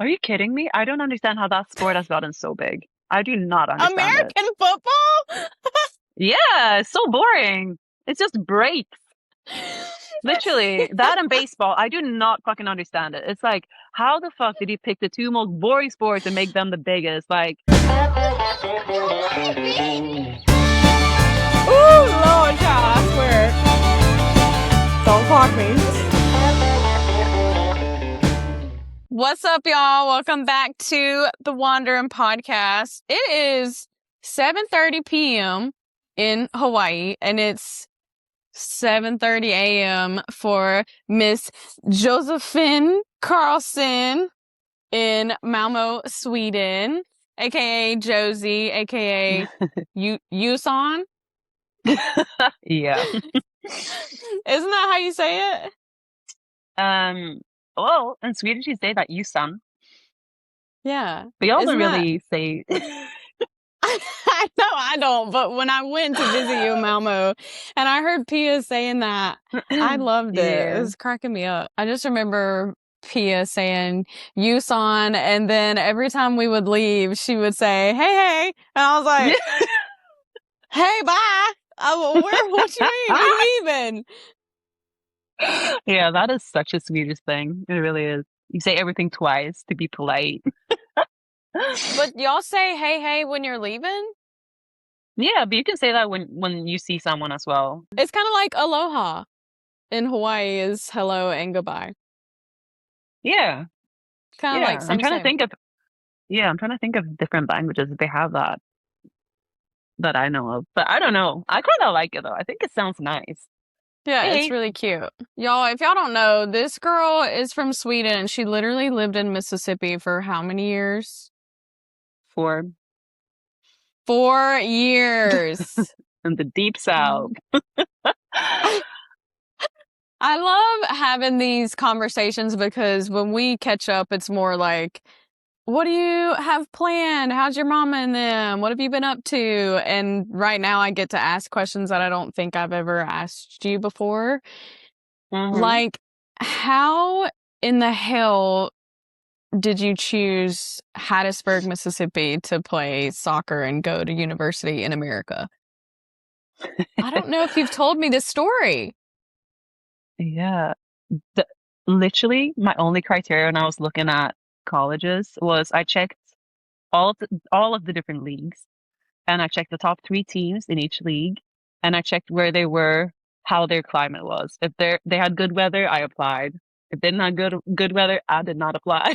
Are you kidding me? I don't understand how that sport has gotten so big. I do not understand it. American football? Yeah, it's so boring. It's just breaks. Literally, that and baseball, I do not fucking understand it. It's like, how the fuck did you pick the two most boring sports and make them the biggest? Like, Ooh, Lord, child, I swear. Don't clock me. What's up, y'all? Welcome back to the Wanderin podcast. It is 7:30 p.m. in Hawaii, and it's 7:30 a.m. for Miss Josephine Carlson in Malmo, Sweden, aka Josie, aka Yuson. yeah. Isn't that how you say it? Well, in Swedish you say that you son, Yeah. but y'all don't Isn't that? really say. I know I don't, but when I went to visit you in Malmo and I heard Pia saying that, I loved it. It Yeah. was cracking me up. I just remember Pia saying Yuson, and then every time we would leave, she would say, "Hey, hey," and I was like, "Hey, bye." What you mean? We leaving? Yeah, that is such a Swedish thing. It really is. You say everything twice to be polite. But y'all say "Hey, hey" when you're leaving? Yeah, but you can say that when you see someone as well. It's kind of like aloha in Hawaii is hello and goodbye. Yeah, Kind of like yeah. I'm trying to same. think of I'm trying to think of different languages that they have that I know of. But I don't know. I kind of like it though. I think it sounds nice. Yeah, it's Hey, really cute. Y'all, if y'all don't know, this girl is from Sweden and she literally lived in Mississippi for how many years? for 4 years. in the deep south. I love having these conversations because when we catch up, it's more like, what do you have planned? How's your mama and them? What have you been up to? And right now I get to ask questions that I don't think I've ever asked you before. hmm Like, how in the hell did you choose Hattiesburg, Mississippi to play soccer and go to university in America? I don't know if you've told me this story. Yeah. The, literally, my only criteria when I was looking at colleges was I checked all of the different leagues, and I checked the top three teams in each league, and I checked where they were, how their climate was. If they had good weather, I applied. If they didn't have good weather, I did not apply.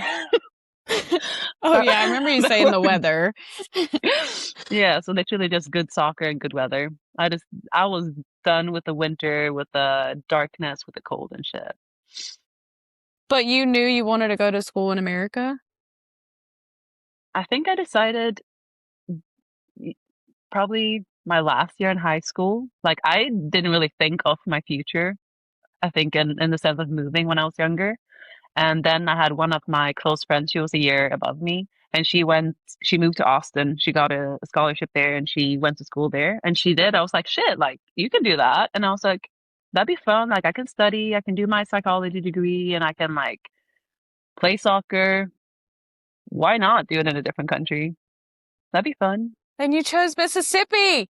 Oh, yeah, I remember you saying the weather. Yeah, so literally just good soccer and good weather. I was done with the winter, with the darkness, with the cold and shit. But you knew you wanted to go to school in America? I think I decided probably my last year in high school. Like I didn't really think of my future, I think in the sense of moving when I was younger. And then I had one of my close friends, she was a year above me, and she moved to Austin. She got a scholarship there and she went to school there. And she did. I was like, shit, like you can do that. And I was like, that'd be fun. Like I can study, I can do my psychology degree, and I can like play soccer. Why not do it in a different country? That'd be fun. And you chose Mississippi.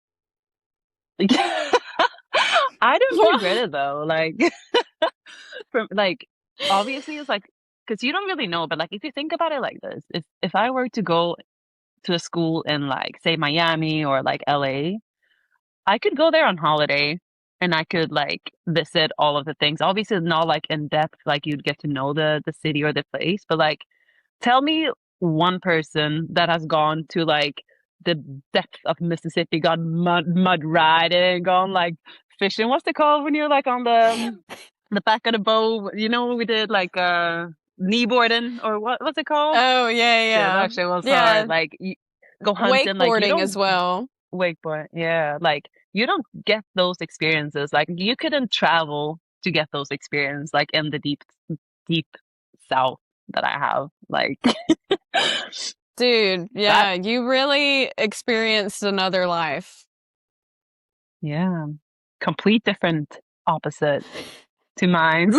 I don't regret What? it though. Like from like obviously it's like because you don't really know, but like if you think about it like this, if I were to go to a school in like say Miami or like LA, I could go there on holiday and I could like visit all of the things. Obviously not like in depth, like you'd get to know the city or the place, but like tell me one person that has gone to like the depth of Mississippi, gone mud riding, gone like fishing. What's it called when you're like on the back of the boat? You know when we did like kneeboarding or what's it called? Oh, yeah, Shit, yeah. that shit was Yeah, hard. Like you go hunting, like you wakeboarding as don't well. wakeboard. Yeah, like you don't get those experiences. Like you couldn't travel to get those experiences like in the deep south that I have. Like Dude, that yeah, you really experienced another life. yeah. Complete different opposite to mine.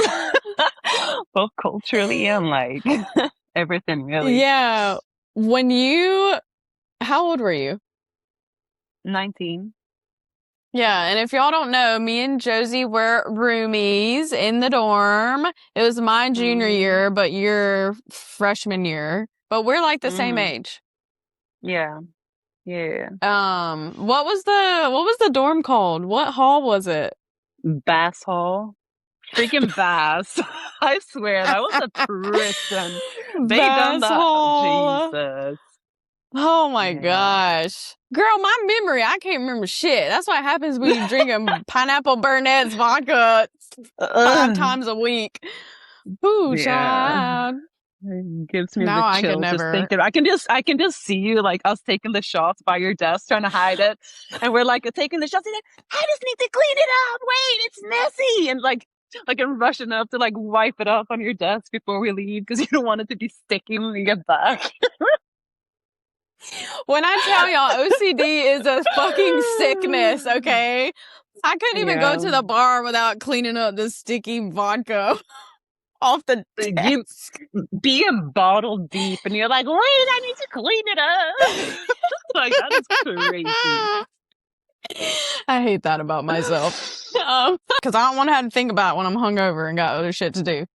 Both culturally and like everything really. Yeah. When you, how old were you? 19. Yeah, and if y'all don't know, me and Josie were roomies in the dorm. It was my junior Mm-hmm. year, but your freshman year. But we're like the same Mm-hmm. age. Yeah. Yeah. What was the dorm called? What hall was it? Bass Hall. Freaking Bass. I swear, that was a prison. They done Bass that. Hall. Jesus. Oh my Yeah. gosh. Girl, my memory, I can't remember shit. That's what happens when you drink a pineapple Burnett's vodka five Ugh. times a week. Ooh, Yeah. child. It gives me the Now I could chills just never. thinking. I can just see you like us taking the shots by your desk trying to hide it. And we're like taking the shots and like, I just need to clean it up. Wait, it's messy. And like I'm rushing up to like wipe it off on your desk before we leave because you don't want it to be sticky when we get back. When I tell y'all OCD is a fucking sickness, okay? I couldn't even go Yeah. to the bar without cleaning up the sticky vodka off the Like, you desk. be a bottle deep and you're like, wait, I need to clean it up. Like that is crazy. I hate that about myself. Because I don't want to have to think about it when I'm hungover and got other shit to do.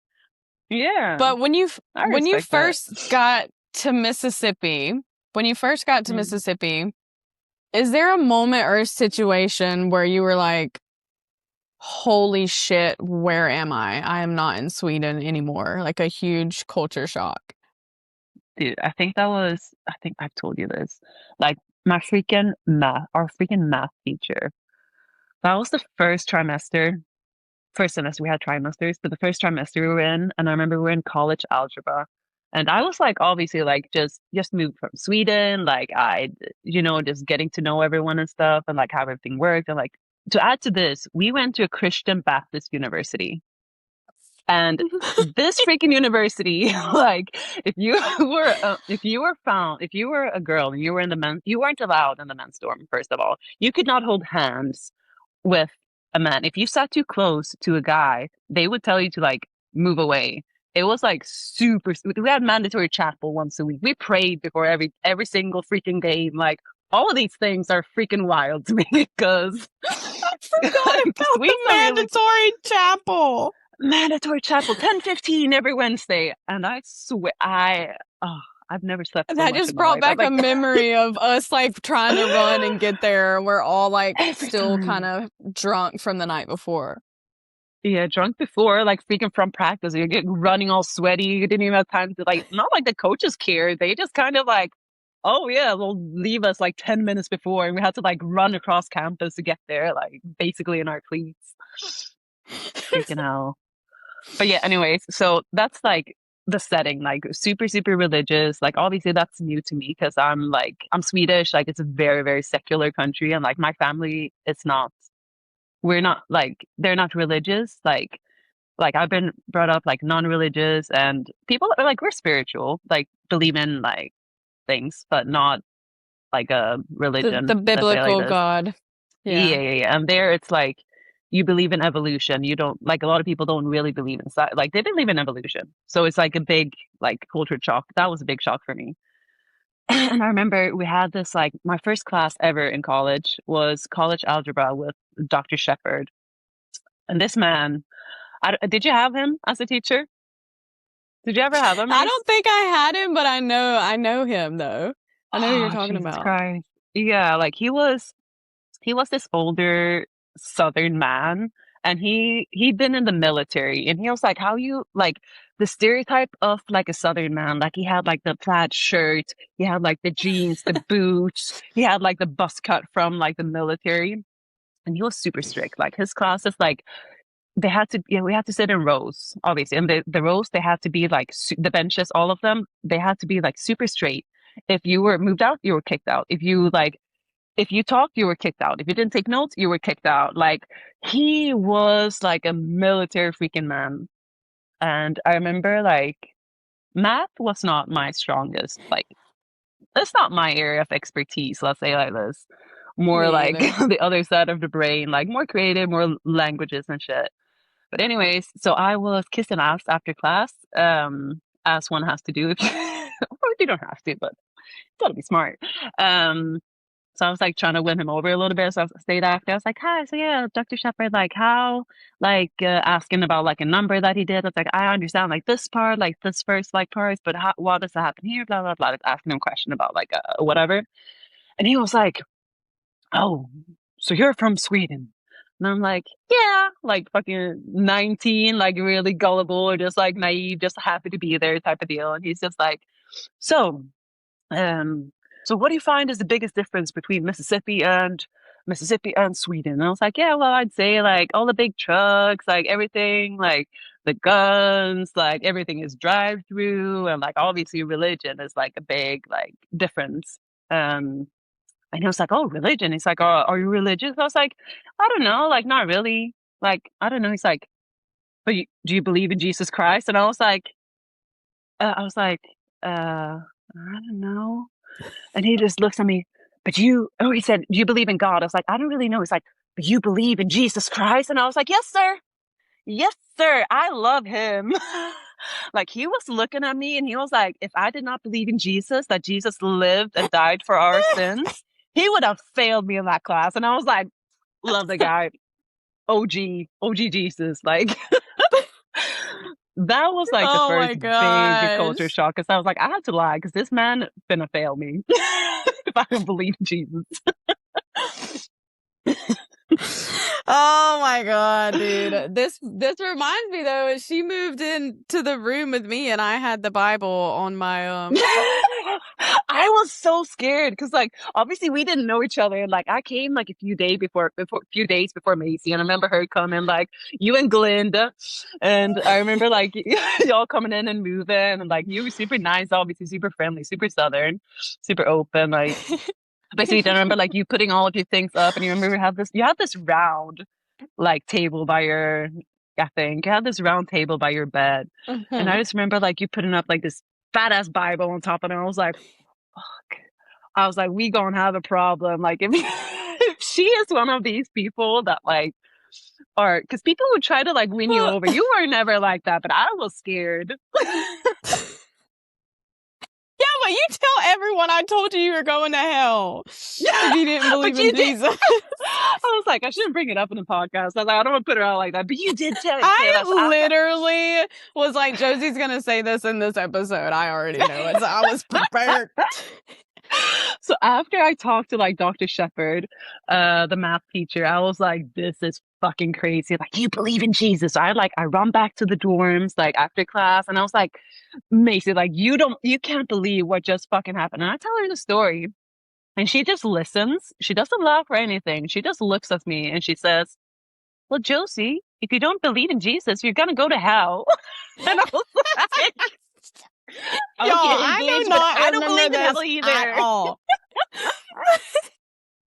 Yeah, But I when you respect that. first got to Mississippi, when you first got to Mm. Mississippi, is there a moment or a situation where you were like, holy shit, where am I? I am not in Sweden anymore. Like a huge culture shock. Dude, I think I've told you this. Like our freaking math teacher. That was the first semester we had trimesters, but the first trimester we were in, and I remember we were in college algebra. And I was like, obviously, like just moved from Sweden, like just getting to know everyone and stuff, and like how everything worked. And like to add to this, we went to a Christian Baptist university. And this freaking university, like, if you were a girl and you were in the men, you weren't allowed in the men's dorm. First of all, you could not hold hands with a man. If you sat too close to a guy, they would tell you to like move away. It was like super. We had mandatory chapel once a week. We prayed before every single freaking game. Like all of these things are freaking wild to me because Forgot like about the Swedes are really mandatory chapel. mandatory chapel 10:15 every Wednesday, and I swear I've never slept so That much just in my brought life. I'm back a like memory of us like trying to run and get there. And we're all like every still kind time. of drunk from the night before. Yeah, drunk before, like speaking from practice, you get running all sweaty. You didn't even have time to like, not like the coaches care. They just kind of like, oh yeah, they'll leave us like 10 minutes before, and we had to like run across campus to get there, like basically in our cleats. Freaking hell. But yeah, anyways, so that's like the setting, like super, super religious. Like obviously that's new to me because I'm Swedish, like it's a very, very secular country, and like my family it's not we're not like they're not religious. Like I've been brought up like non-religious and people are like we're spiritual, like believe in like things, but not like a The religion, let's say like biblical this. God. Yeah. Yeah, yeah, yeah. And there it's like you believe in evolution. You don't like a lot of people don't really believe in like they believe in evolution. So it's like a big like culture shock. That was a big shock for me. And I remember we had this like my first class ever in college was college algebra with Dr. Shepard. And this man, did you have him as a teacher? Did you ever have him, I Reese? don't think I had him, but I know him though. I know who you're Oh, talking Jesus about. Christ. Yeah, like he was this older Southern man, and he'd been in the military, and he was like, how you like the stereotype of like a Southern man, like he had like the plaid shirt, he had like the jeans, the boots, he had like the buzz cut from like the military, and he was super strict. Like his classes, like they had to, we had to sit in rows, obviously, and the rows they had to be like the benches, all of them, they had to be like super straight. If you were moved out, you were kicked out. If you talked, you were kicked out. If you didn't take notes, you were kicked out. Like he was like a military freaking man. And I remember like math was not my strongest. Like that's not my area of expertise. Let's say like this. More Me like either. the other side of the brain, like more creative, more languages and shit. But anyways, so I was kissing ass after class. as one has to do. Or you don't have to, but you gotta be smart. Um, so I was like trying to win him over a little bit. So I stayed after. I was like, "Hi, so yeah, Dr. Shepard, like how, like asking about like a number that he did. I was like, I understand like this part, like this first like parts, but how, what does that happen here? Blah blah blah." Asking him a question about like whatever, and he was like, "Oh, so you're from Sweden?" And I'm like, "Yeah," like fucking 19, like really gullible or just like naive, just happy to be there type of deal. And he's just like, "So, um, so what do you find is the biggest difference between Mississippi and Sweden?" And I was like, "Yeah, well, I'd say like all the big trucks, like everything, like the guns, like everything is drive through, and like obviously religion is like a big like difference." Um, and he was like, "Oh, religion." He's like, "Oh, are you religious?" I was like, "I don't know, like not really. Like, I don't know." He's like, "But do you believe in Jesus Christ?" And I was like, I don't know. And he just looks at me, "But he said, "Do you believe in God?" I was like, "I don't really know." He's like, "But you believe in Jesus Christ?" And I was like, "Yes, sir. Yes, sir. I love him." Like he was looking at me and he was like, if I did not believe in Jesus, that Jesus lived and died for our sins, he would have failed me in that class. And I was like, love the guy. OG Jesus. Like that was like the Oh first my big culture gosh. shock because I was like, I had to lie because this man finna fail me if I don't believe in Jesus. Oh my god, dude. This reminds me though, she moved into the room with me and I had the Bible on my I was so scared because, like, obviously we didn't know each other. And like, I came like a few days before Macy, and I remember her coming, like you and Glinda, and I remember like y'all coming in and moving, and like you were super nice, obviously super friendly, super southern, super open, like. Basically, I remember like you putting all of your things up, and you remember you have this round like table by your I think you had this round table by your bed. And I Mhm. just remember like you putting up like this fat ass Bible on top of it. And I was like, fuck. I was like, we gonna have a problem. Like if, if she is one of these people that like are because people would try to like win you over. You were never like that, but I was scared. Yeah, but you tell everyone I told you were going to hell if you didn't believe But in you did. Jesus. I was like, I shouldn't bring it up in the podcast. I was like, I don't want to put her out like that. But you did say I that. So after literally was like, Josie's gonna say this in this episode. I already know it. So I was prepared. so after I talked to like Dr. Shepard, the math teacher, I was like, this is fucking crazy. Like, you believe in Jesus. I run back to the dorms like after class and I was like, Macy, like you can't believe what just fucking happened. And I tell her the story and she just listens. She doesn't laugh or anything. She just looks at me and she says, "Well, Josie, if you don't believe in Jesus, you're gonna go to hell." And I was like, Y'all, okay, I bitch, do but not I don't remember believe in hell this at either. all.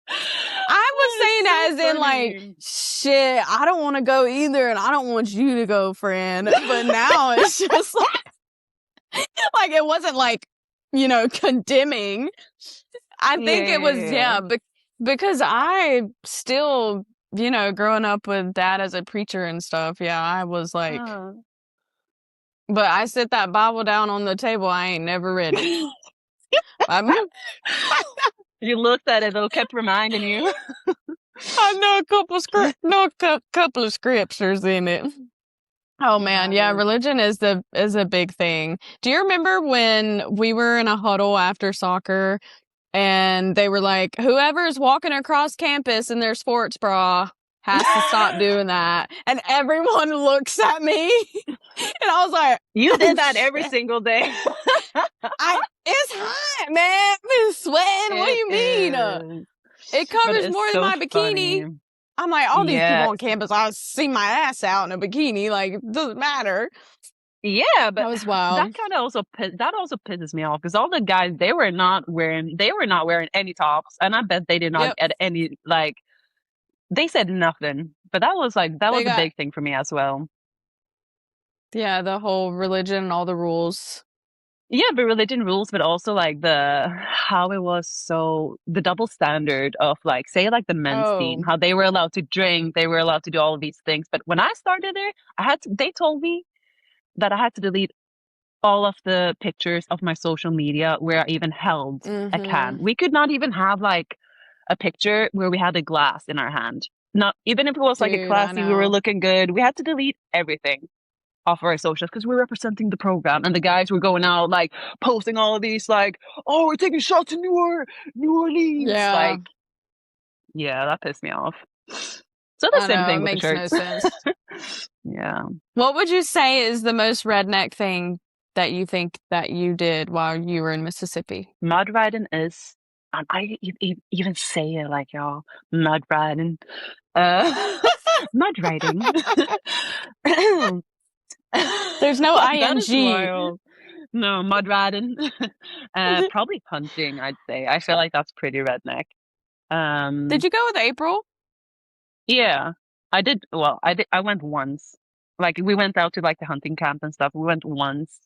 I was Oh, saying it's as so in like, funny. shit, I don't want to go either, and I don't want you to go, friend. But now it's just like it wasn't like, condemning. I think it was, Yeah. because I still, growing up with dad as a preacher and stuff, yeah, I was like, Oh. but I set that Bible down on the table. I ain't never read it. I'm, You looked at it, though, kept reminding you. I know a couple of scriptures in it. Oh man, yeah, Yeah. religion is a big thing. Do you remember when we were in a huddle after soccer and they were like, whoever's walking across campus in their sports bra has to stop doing that. And everyone looks at me and I was like, You oh did that every shit. single day. It's hot, man. I'm sweating. What do It you mean? is. It But covers it's more than so my bikini. funny. I'm like, all these people Yes. on campus, I see my ass out in a bikini. Like, it doesn't matter. Yeah, That but was wild. that also pisses me off because all the guys they were not wearing any tops, and I bet they did not Yep. get any like they said nothing. But that They was a got, big thing for me as well. yeah, the whole religion and all the rules. Yeah, but religion rules, but also like the how it was so the double standard of like say like the men's team, Oh, how they were allowed to drink, they were allowed to do all of these things. But when I started there, they told me that I had to delete all of the pictures of my social media where I even held a can. Mhm. We could not even have like a picture where we had a glass in our hand. Not even if it was like a Dude, I classy, we were know. looking good. We had to delete everything off our socials because we're representing the program, and the guys were going out like posting all of these like, oh, we're taking shots in New Orleans. Yeah, Like, yeah, that pissed me off. So the I same know. It thing with the makes no shirts. sense. Yeah. What would you say is the most redneck thing that you think that you did while you were in Mississippi? Mud riding is, and even say it like y'all, mud riding. Uh, mud riding. There's no Like, that is ing. wild. No, mud riding. Probably punching, I'd say. I feel like that's pretty redneck. Did Um, you go with April? yeah, I did. Well, I went once. Like, we went out to like the hunting camp and stuff. We went once.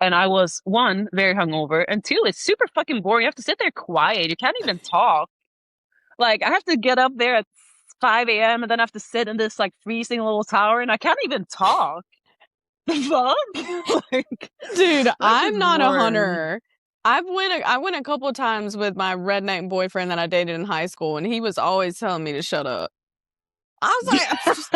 And I was, one, very hungover, and two, it's super fucking boring. You have to sit there quiet. You can't even talk. Like, I have to get up there at 5 a.m. and then I have to sit in this like freezing little tower, and I can't even talk. The fuck? Dude, Life is I'm not a boring. hunter. I went a couple times with my redneck boyfriend that I dated in high school, and he was always telling me to shut up. I was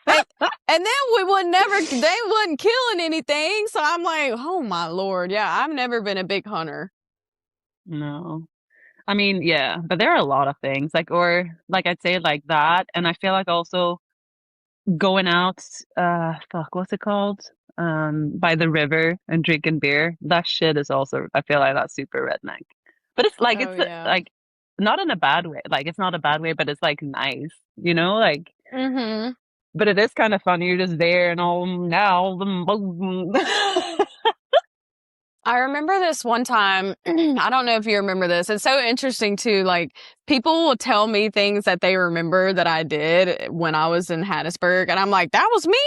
like, and then they wasn't killing anything. So I'm like, oh my Lord. Yeah, I've never been a big hunter. No. I mean, yeah, but there are a lot of things like, or like I'd say like that. And I feel like also going out, fuck, what's it called? By the river and drinking beer. That shit is also, I feel like that's super redneck. But it's like, Oh yeah. like, not in a bad way. Like, it's not a bad way, but it's like nice, you know? Like, Mm-hmm. but it is kind of fun. You're just there and all now. The I remember this one time. I don't know if you remember this. It's so interesting too. Like people will tell me things that they remember that I did when I was in Hattiesburg, and I'm like, that was me.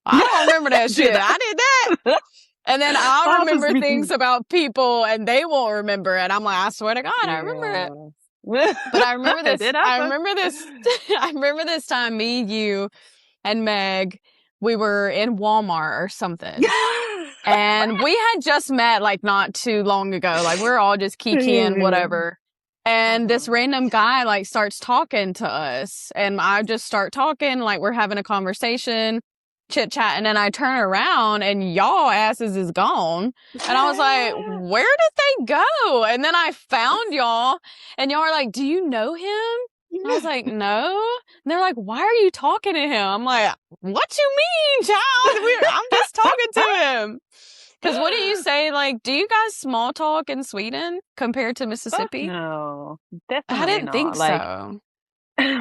I don't remember that Dude, shit. I did that. And then I'll that was remember me. things about people and they won't remember it. I'm like, I swear to God, I remember it. Yeah. But I remember It this. did I happen. remember this. I remember this time me, you, and Meg, we were in Walmart or something. And we had just met like not too long ago. Like we're all just kikiing, Yeah. whatever. And Uh-huh. this random guy like starts talking to us. And I just start talking, like we're having a conversation, chit chat. And then I turn around and y'all asses is gone. And I was like, where did they go? And then I found y'all and y'all are like, do you know him? And I was like, no. And they're like, why are you talking to him? I'm like, what you mean, child? I'm just talking to him. Because what do you say? Like, do you guys small talk in Sweden compared to Fuck Mississippi? no. I Definitely didn't not. think Like, so.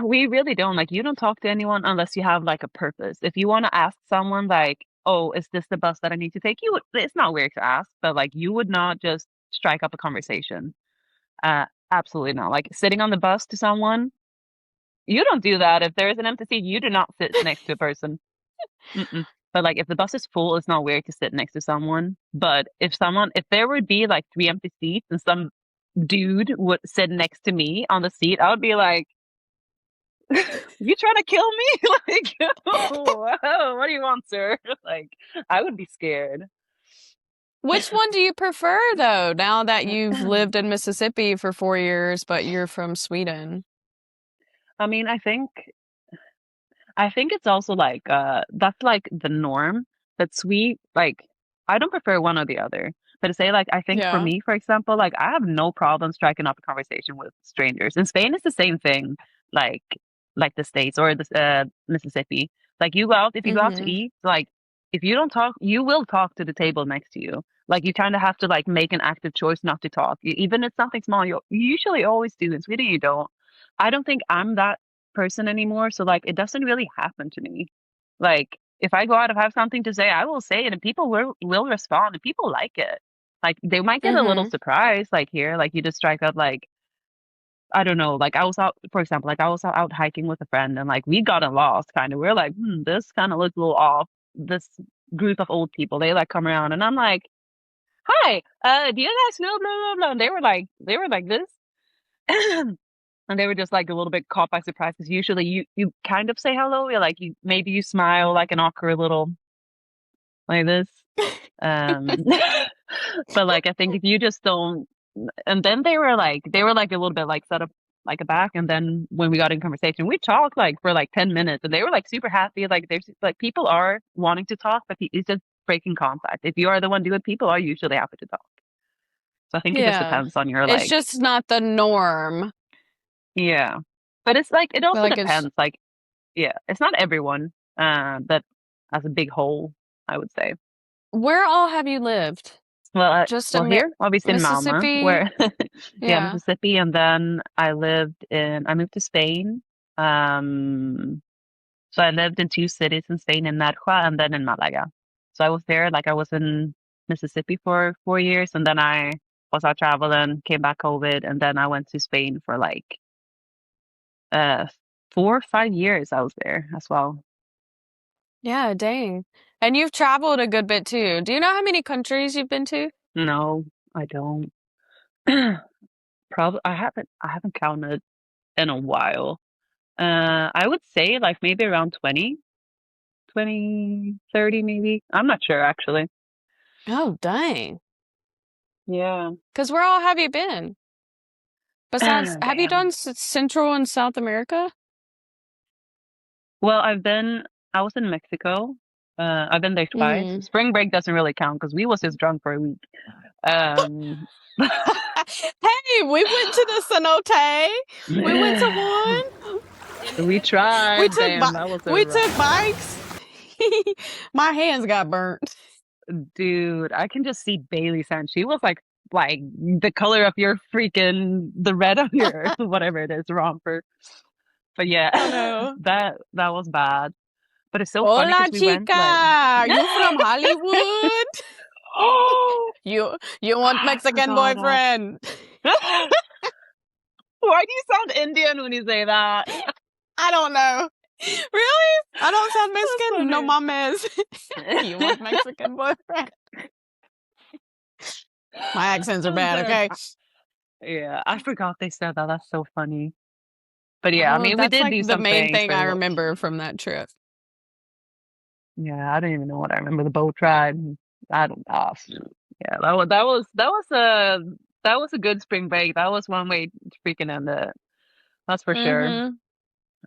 we really don't. Like, you don't talk to anyone unless you have like a purpose. If you want to ask someone, like, oh, is this the bus that I need to take? It's not weird to ask, but like, you would not just strike up a conversation. Absolutely not. Like, sitting on the bus to someone, you don't do that. If there is an empty seat, you do not sit next to a person. Mm-mm. But like, if the bus is full, it's not weird to sit next to someone. But if there would be like three empty seats and some dude would sit next to me on the seat, I would be like, "You trying to kill me? Like, whoa, what do you want, sir?" Like, I would be scared. Which one do you prefer, though, now that you've lived in Mississippi for 4 years, but you're from Sweden? I mean, I think it's also like that's like the norm. But sweet, like I don't prefer one or the other. But to say like I think for Yeah. me, for example, like I have no problem striking up a conversation with strangers. In Spain, it's the same thing, like like the States or the Mississippi. Like you go out, if you go out to Mm-hmm. eat, like if you don't talk, you will talk to the table next to you. Like you kind of have to like make an active choice not to talk. Even if it's something small, you usually always do. In Sweden, you don't. I don't think I'm that person anymore. So like it doesn't really happen to me. Like if I go out and have something to say, I will say it and people will respond and people like it. Like they might get a little Mm-hmm. surprised, like here, like you just strike up like I don't know, like I was out for example, like I was out hiking with a friend and like we gotten lost kind of. We're like, this kind of looks a little off. This group of old people, they like come around and I'm like, hi, do you guys know blah blah blah? And they were like this. And they were just like a little bit caught by surprise because usually you kind of say hello, you're like you maybe you smile like an awkward little like this. Um, but like I think if you just don't, and then they were like a little bit like set up like a back, and then when we got in conversation, we talked like for like 10 minutes, and they were like super happy. Like there's like people are wanting to talk, but it's just breaking contact. If you are the one doing, people are usually happy to talk. So I think it just Yeah. depends on your It's like, just not the norm. yeah. But it's like it But also like it's depends. Like yeah, it's not everyone. But as a big whole, I would say. where all have you lived? Well, Just well, here, obviously in Malmo, Mississippi? where, yeah, Yeah. Mississippi, and then I moved to Spain. Um, so I lived in two cities in Spain, in Narja and then in Malaga. So I was there, like I was in Mississippi for 4 years, and then I was out traveling, came back COVID, and then I went to Spain for like uh 4 or 5 years. I was there as well. Yeah, dang. And you've traveled a good bit too. Do you know how many countries you've been to? No, I don't. Probably I haven't counted in a while. I would say like maybe around 20, 20, 30, maybe. I'm not sure actually. Oh, dang. Yeah. Because where all have you been? Besides, have you done Damn. Central and South America? Well, I was in Mexico. I've been there twice. Mm-hmm. Spring break doesn't really count because we was just drunk for a week. Um, Hey, we went to the cenote. We went to one. we We tried. took Damn, that was a we rough took bikes. My hands got burnt. dude. I can just see Bailey's hand. She was like the color of your freaking the red of your whatever it is, romper. But yeah, Oh no. that was bad. But it's so funny Hola, because we went like, chica. You from Hollywood? oh, You want I Mexican forgot that. boyfriend? Why do you sound Indian when you say that? I don't know. Really? I don't sound That's Mexican? No funny. mames. You want Mexican boyfriend? My accents are I'm bad, dead. okay? Yeah, I forgot they said that. That's so funny. But yeah, I Oh, mean, we that's did like do the some main things thing where I it was, remember from that trip. yeah, I don't even know what I remember. The boat ride. I don't know. Yeah, that was a good spring break. That was one way to freaking end it. That's for sure. Mm-hmm.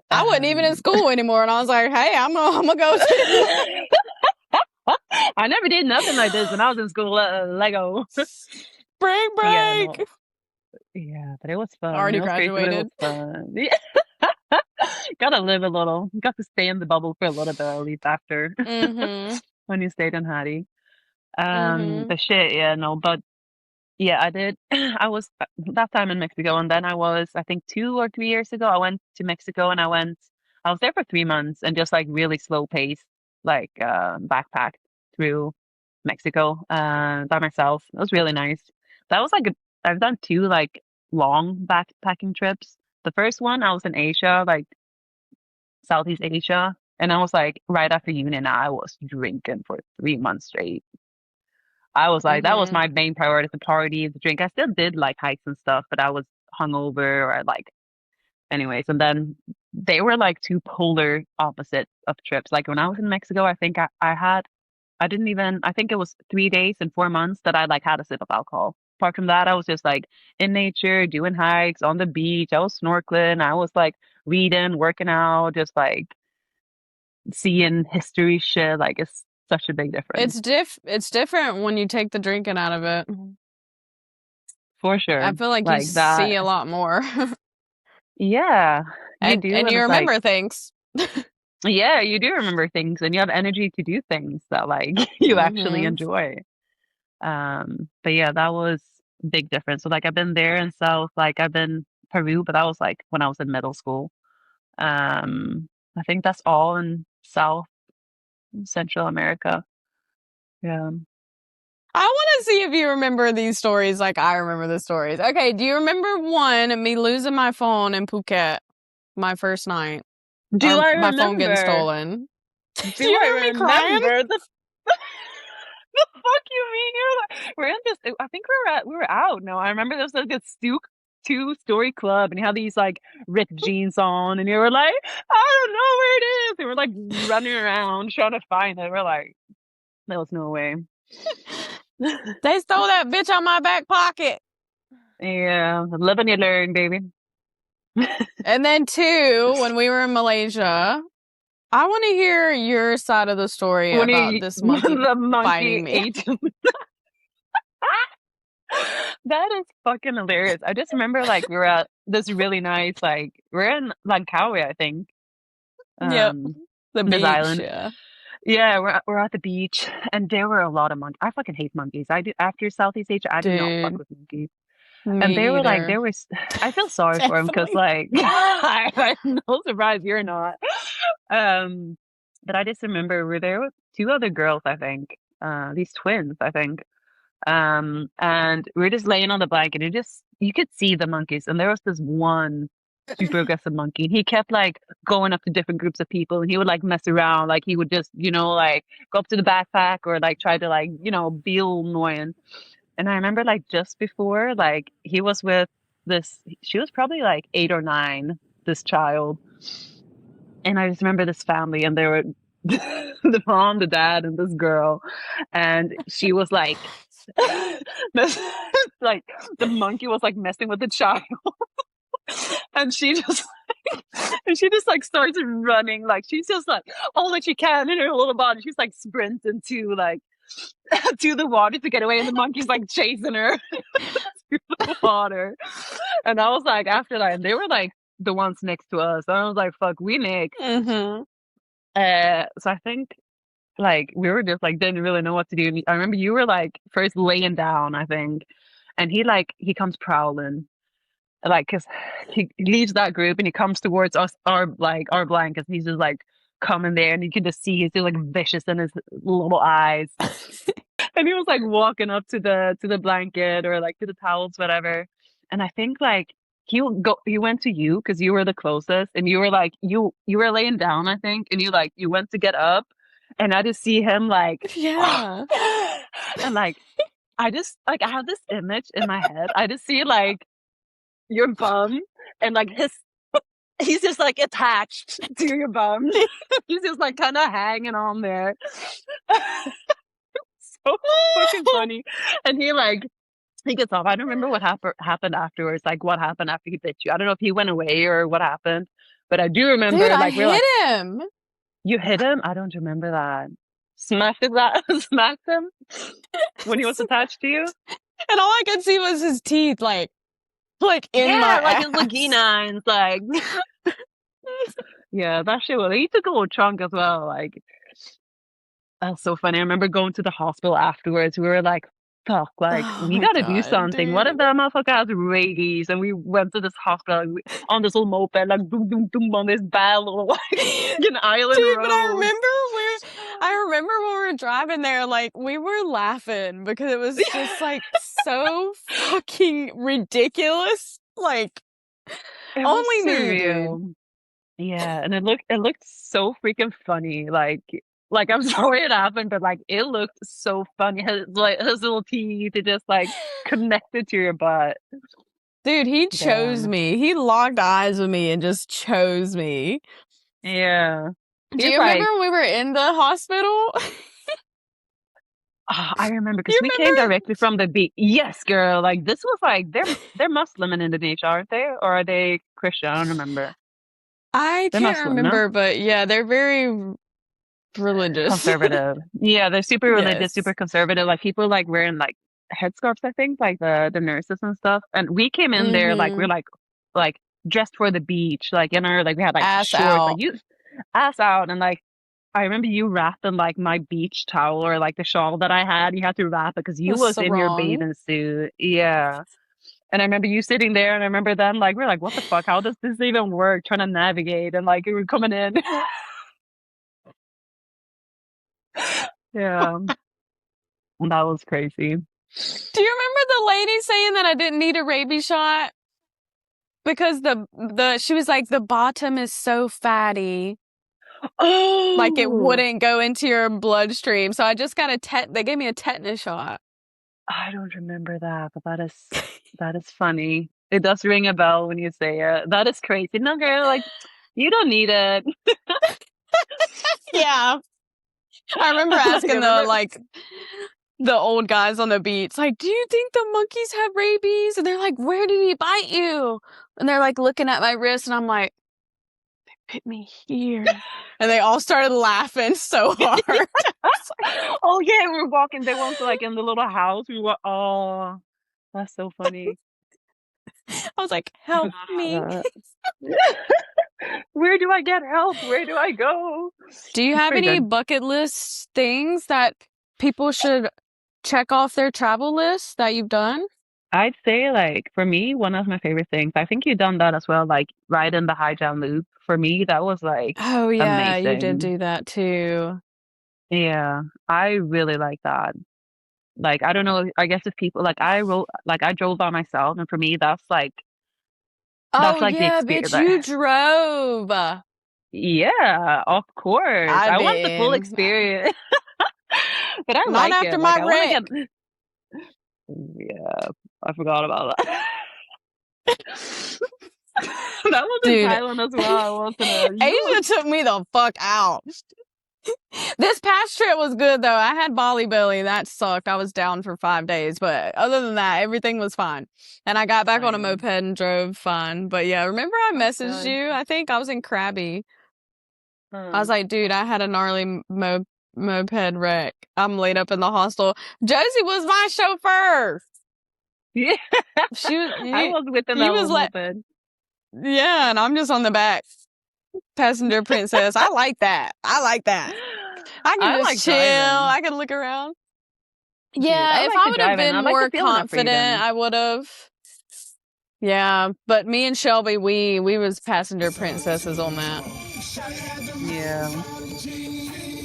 I wasn't even in Um, school anymore, and I was like, "Hey, I'm gonna go too." I never did nothing like this when I was in school. Lego. Spring Yeah, break. no. Yeah, but it was fun. It Already was crazy, but it was graduated. fun. Yeah. Gotta live a little. Got to stay in the bubble for a little bit, at least after Mm-hmm. when you stayed in Hattie. Mm-hmm. The shit, yeah, no, but yeah, I did. I was that time in Mexico, and then I think 2 or 3 years ago, I went to Mexico, and I was there for 3 months, and just like really slow pace, like backpacked through Mexico by myself. It was really nice. That was like I've done two like long backpacking trips. The first one, I was in Asia, like Southeast Asia, and I was like right after uni, and I was drinking for 3 months straight. I was like, that was Mm-hmm. my main priority, the party, the drink. I still did like hikes and stuff, but I was hungover or like, anyways. And then they were like two polar opposite of trips. Like when I was in Mexico, I think I didn't even, I think it was 3 days and 4 months that I like had a sip of alcohol. Apart from that, I was just like in nature, doing hikes on the beach. I was snorkeling. I was like reading, working out, just like seeing history shit. Like it's such a big difference It's different when you take the drinking out of it. for sure. I feel like you Like see that. a lot more. Yeah, you and do. and And you it's like, remember things. yeah, you do remember things and you have energy to do things that like you actually Mm-hmm. enjoy. But yeah, that was a big difference. So like I've been there in South, like I've been Peru, but that was like when I was in middle school. I think that's all in South and Central America. Yeah. I want to see if you remember these stories like I remember the stories. Okay, do you remember one, me losing my phone in Phuket, my first night, Do or I my phone getting remember? stolen? Do Do you I remember me crying? remember the fuck you mean? You're like, we're in this. I think we were out. No, I remember there was like a two-story club, and you had these like ripped jeans on, and you were like, I don't know where it is. And we're like running around trying to find it. We're like, there was no way. They stole that bitch on my back pocket. Yeah, live and you learn, baby. And then two, when we were in Malaysia, I want to hear your side of the story When about he, this monkey the monkey biting me. ate him. That is fucking hilarious. I just remember like we were at this really nice we're in Langkawi, I think. Yep. Um The this beach, island. yeah. Yeah, we're at the beach and there were a lot of monkeys. I fucking hate monkeys. I do after Southeast Asia, I do not fuck Dude, with monkeys. And they me were like either. there was I feel sorry for him because Definitely. like I'm no surprise you're not. Um but I just remember we were there with two other girls, I think. These twins, I think. And we were just laying on the blanket and you could see the monkeys. And there was this one super aggressive monkey. And he kept like going up to different groups of people and he would like mess around. Like he would just, like go up to the backpack or like try to like, be all annoying. And I remember like just before, like he was with she was probably like 8 or 9, this child. And I just remember this family and they were the mom, the dad, and this girl. And she was like, like the monkey was like messing with the child. And she just like starts running. Like she's just like all that she can in her little body. She's like sprinting to like to the water to get away. And the monkey's like chasing her through the water. And I was like, after that, and they were like the ones next to us. And I was like, fuck, we next. Mm-hmm. So I think like we were just like didn't really know what to do. And I remember you were like first laying down, I think, and he comes prowling, like because he leaves that group and he comes towards us, our blankets. And he's just like coming there, and you can just see he's just like vicious in his little eyes. And he was like walking up to the blanket or like to the towels, whatever. And I think like he went to you because you were the closest, and you were like you were laying down, I think, and you went to get up, and I just see him like Yeah. and like I just like I have this image in my head. I just see like your bum and like he's just like attached to your bum. He's just like kind of hanging on there. So fucking funny. And he gets off. I don't remember what happened afterwards. Like what happened after he bit you. I don't know if he went away or what happened. But I do Dude, remember I like we're hit like, him. you hit him? I don't remember that. Smacked him when he was attached to you? And all I could see was his teeth, like in my Yeah, like his ass. Laginines, like yeah, that shit was he took a little chunk as well. Like that's so funny. I remember going to the hospital afterwards. We were like, fuck, like, Oh we my gotta do god, something. What if dude. that motherfucker has rabies? And we went to this hospital and on this little moped, like, boom, boom, boom, on this bad little, like, fucking island Dude, but road. I remember when we were driving there, like we were laughing because it was just like so fucking ridiculous. Like It was only me, dude. surreal. Yeah, and it looked so freaking funny. Like I'm sorry it happened, but like it looked so funny. His little teeth, it just like connected to your butt. Dude, he chose Damn. me. He locked eyes with me and just chose me. Yeah. Do He's you remember like, when we were in the hospital? I remember because You we came remember? directly from the beach. Yes, girl. Like this was like they're Muslim in Indonesia, aren't they? Or are they Christian? I don't remember. I They're can't Muslim, no? remember, but yeah, they're very religious. Conservative. Yeah, they're super religious, Yes. super conservative. Like people like wearing like headscarves, I think, like the nurses and stuff. And we came in there like we're Mm-hmm. like dressed for the beach, like in our like we had like Ass shorts, like out. you ass out, and like I remember you wrapping like my beach towel or like the shawl that I had. You had to wrap it because you The was in your sarong. bathing suit. Yeah. And I remember you sitting there, and I remember then like we're like, what the fuck? How does this even work? Trying to navigate, and like we were coming in. Yeah, that was crazy. Do you remember the lady saying that I didn't need a rabies shot? Because the she was like, the bottom is so fatty. Like it Oh, wouldn't go into your bloodstream. So I just got they gave me a tetanus shot. I don't remember that, but that is funny. It does ring a bell when you say it. That is crazy. No, girl, like you don't need it. Yeah. I remember Like I asking remember. the the old guys on the beach, like, do you think the monkeys have rabies? And they're like, where did he bite you? And they're like looking at my wrist, and I'm like, they bit me here. And they all started laughing so hard. Oh yeah, we were walking. They went to like in the little house. We were. Oh, that's so funny. I was like, I help forgot me. about that. Where do I get help? Where do I go? Do you It's have pretty any good. bucket list things that people should check off their travel list that you've done? I'd say like for me, one of my favorite things. I think you've done that as well. Like riding the high jump loop. For me, that was like Oh, yeah, you did amazing. do that too. Yeah, I really like that. Like I don't know. I guess if people like I drove by myself, and for me, that's Oh, like the yeah, experience. bitch, you drove. Yeah, of course. I I want the full did. experience. But I Not like after it. Like my I want to wreck. get. Yeah, I forgot about that. That was in Dude, Thailand as well, wasn't it? Asia took me the fuck out. This past trip was good though. I had Bali belly. That sucked. I was down for 5 days, but other than that, everything was fine. And I got back on a Same. moped and drove fine. But yeah, remember I That's messaged good. you? I think I was in Krabi. I was Hmm. like, dude, I had a gnarly moped wreck. I'm laid up in the hostel. Josie was my chauffeur. Yeah, She was, I was within he that was little like, moped. yeah, and I'm just on the back. Passenger princess. I like that. I like that. I can I just like chill. driving, I can look around. dude. I Yeah, if like I the would have driving. been I like the more feeling of confident, freedom. I would have. Yeah, but me and Shelby, we was passenger princesses on that. Yeah.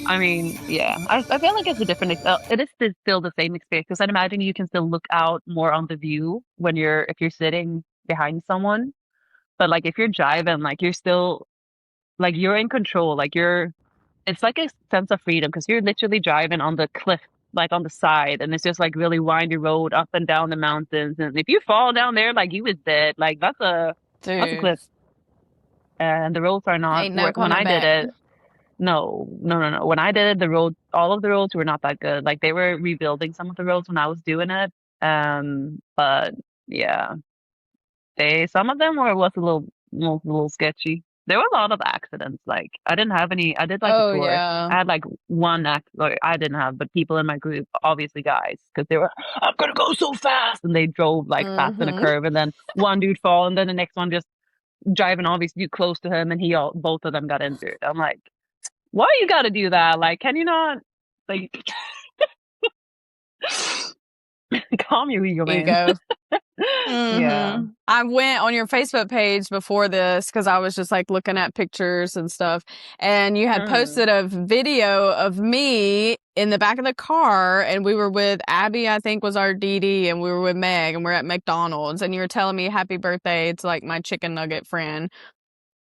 I mean, yeah. I feel like it's a different. It is still the same experience because I'd imagine you can still look out more on the view when if you're sitting behind someone. But like if you're driving, like you're still like you're in control. It's like a sense of freedom because you're literally driving on the cliff, like on the side, and it's just like really windy road up and down the mountains. And if you fall down there, like you was dead. Like that's a Dude, cliff, and the roads are not. ain't no When coming I did back. it, no, no, no, no. When I did it, all of the roads were not that good. Like they were rebuilding some of the roads when I was doing it. But yeah, some of them was a little sketchy. There were a lot of accidents. Like I didn't have any. I did like a Oh tour. yeah. I had like one like I didn't have, but people in my group, obviously guys, because they were, I'm gonna go so fast, and they drove like fast in a Mm-hmm. curve, and then one dude fall, and then the next one just driving obviously close to him, and both of them got injured. I'm like, why you gotta do that? Like, can you not like calm your ego, man? Ego. Yeah. Mm-hmm. I went on your Facebook page before this because I was just like looking at pictures and stuff. And you had Mm. posted a video of me in the back of the car, and we were with Abby, I think was our DD, and we were with Meg, and we're at McDonald's, and you were telling me happy birthday to like my chicken nugget friend.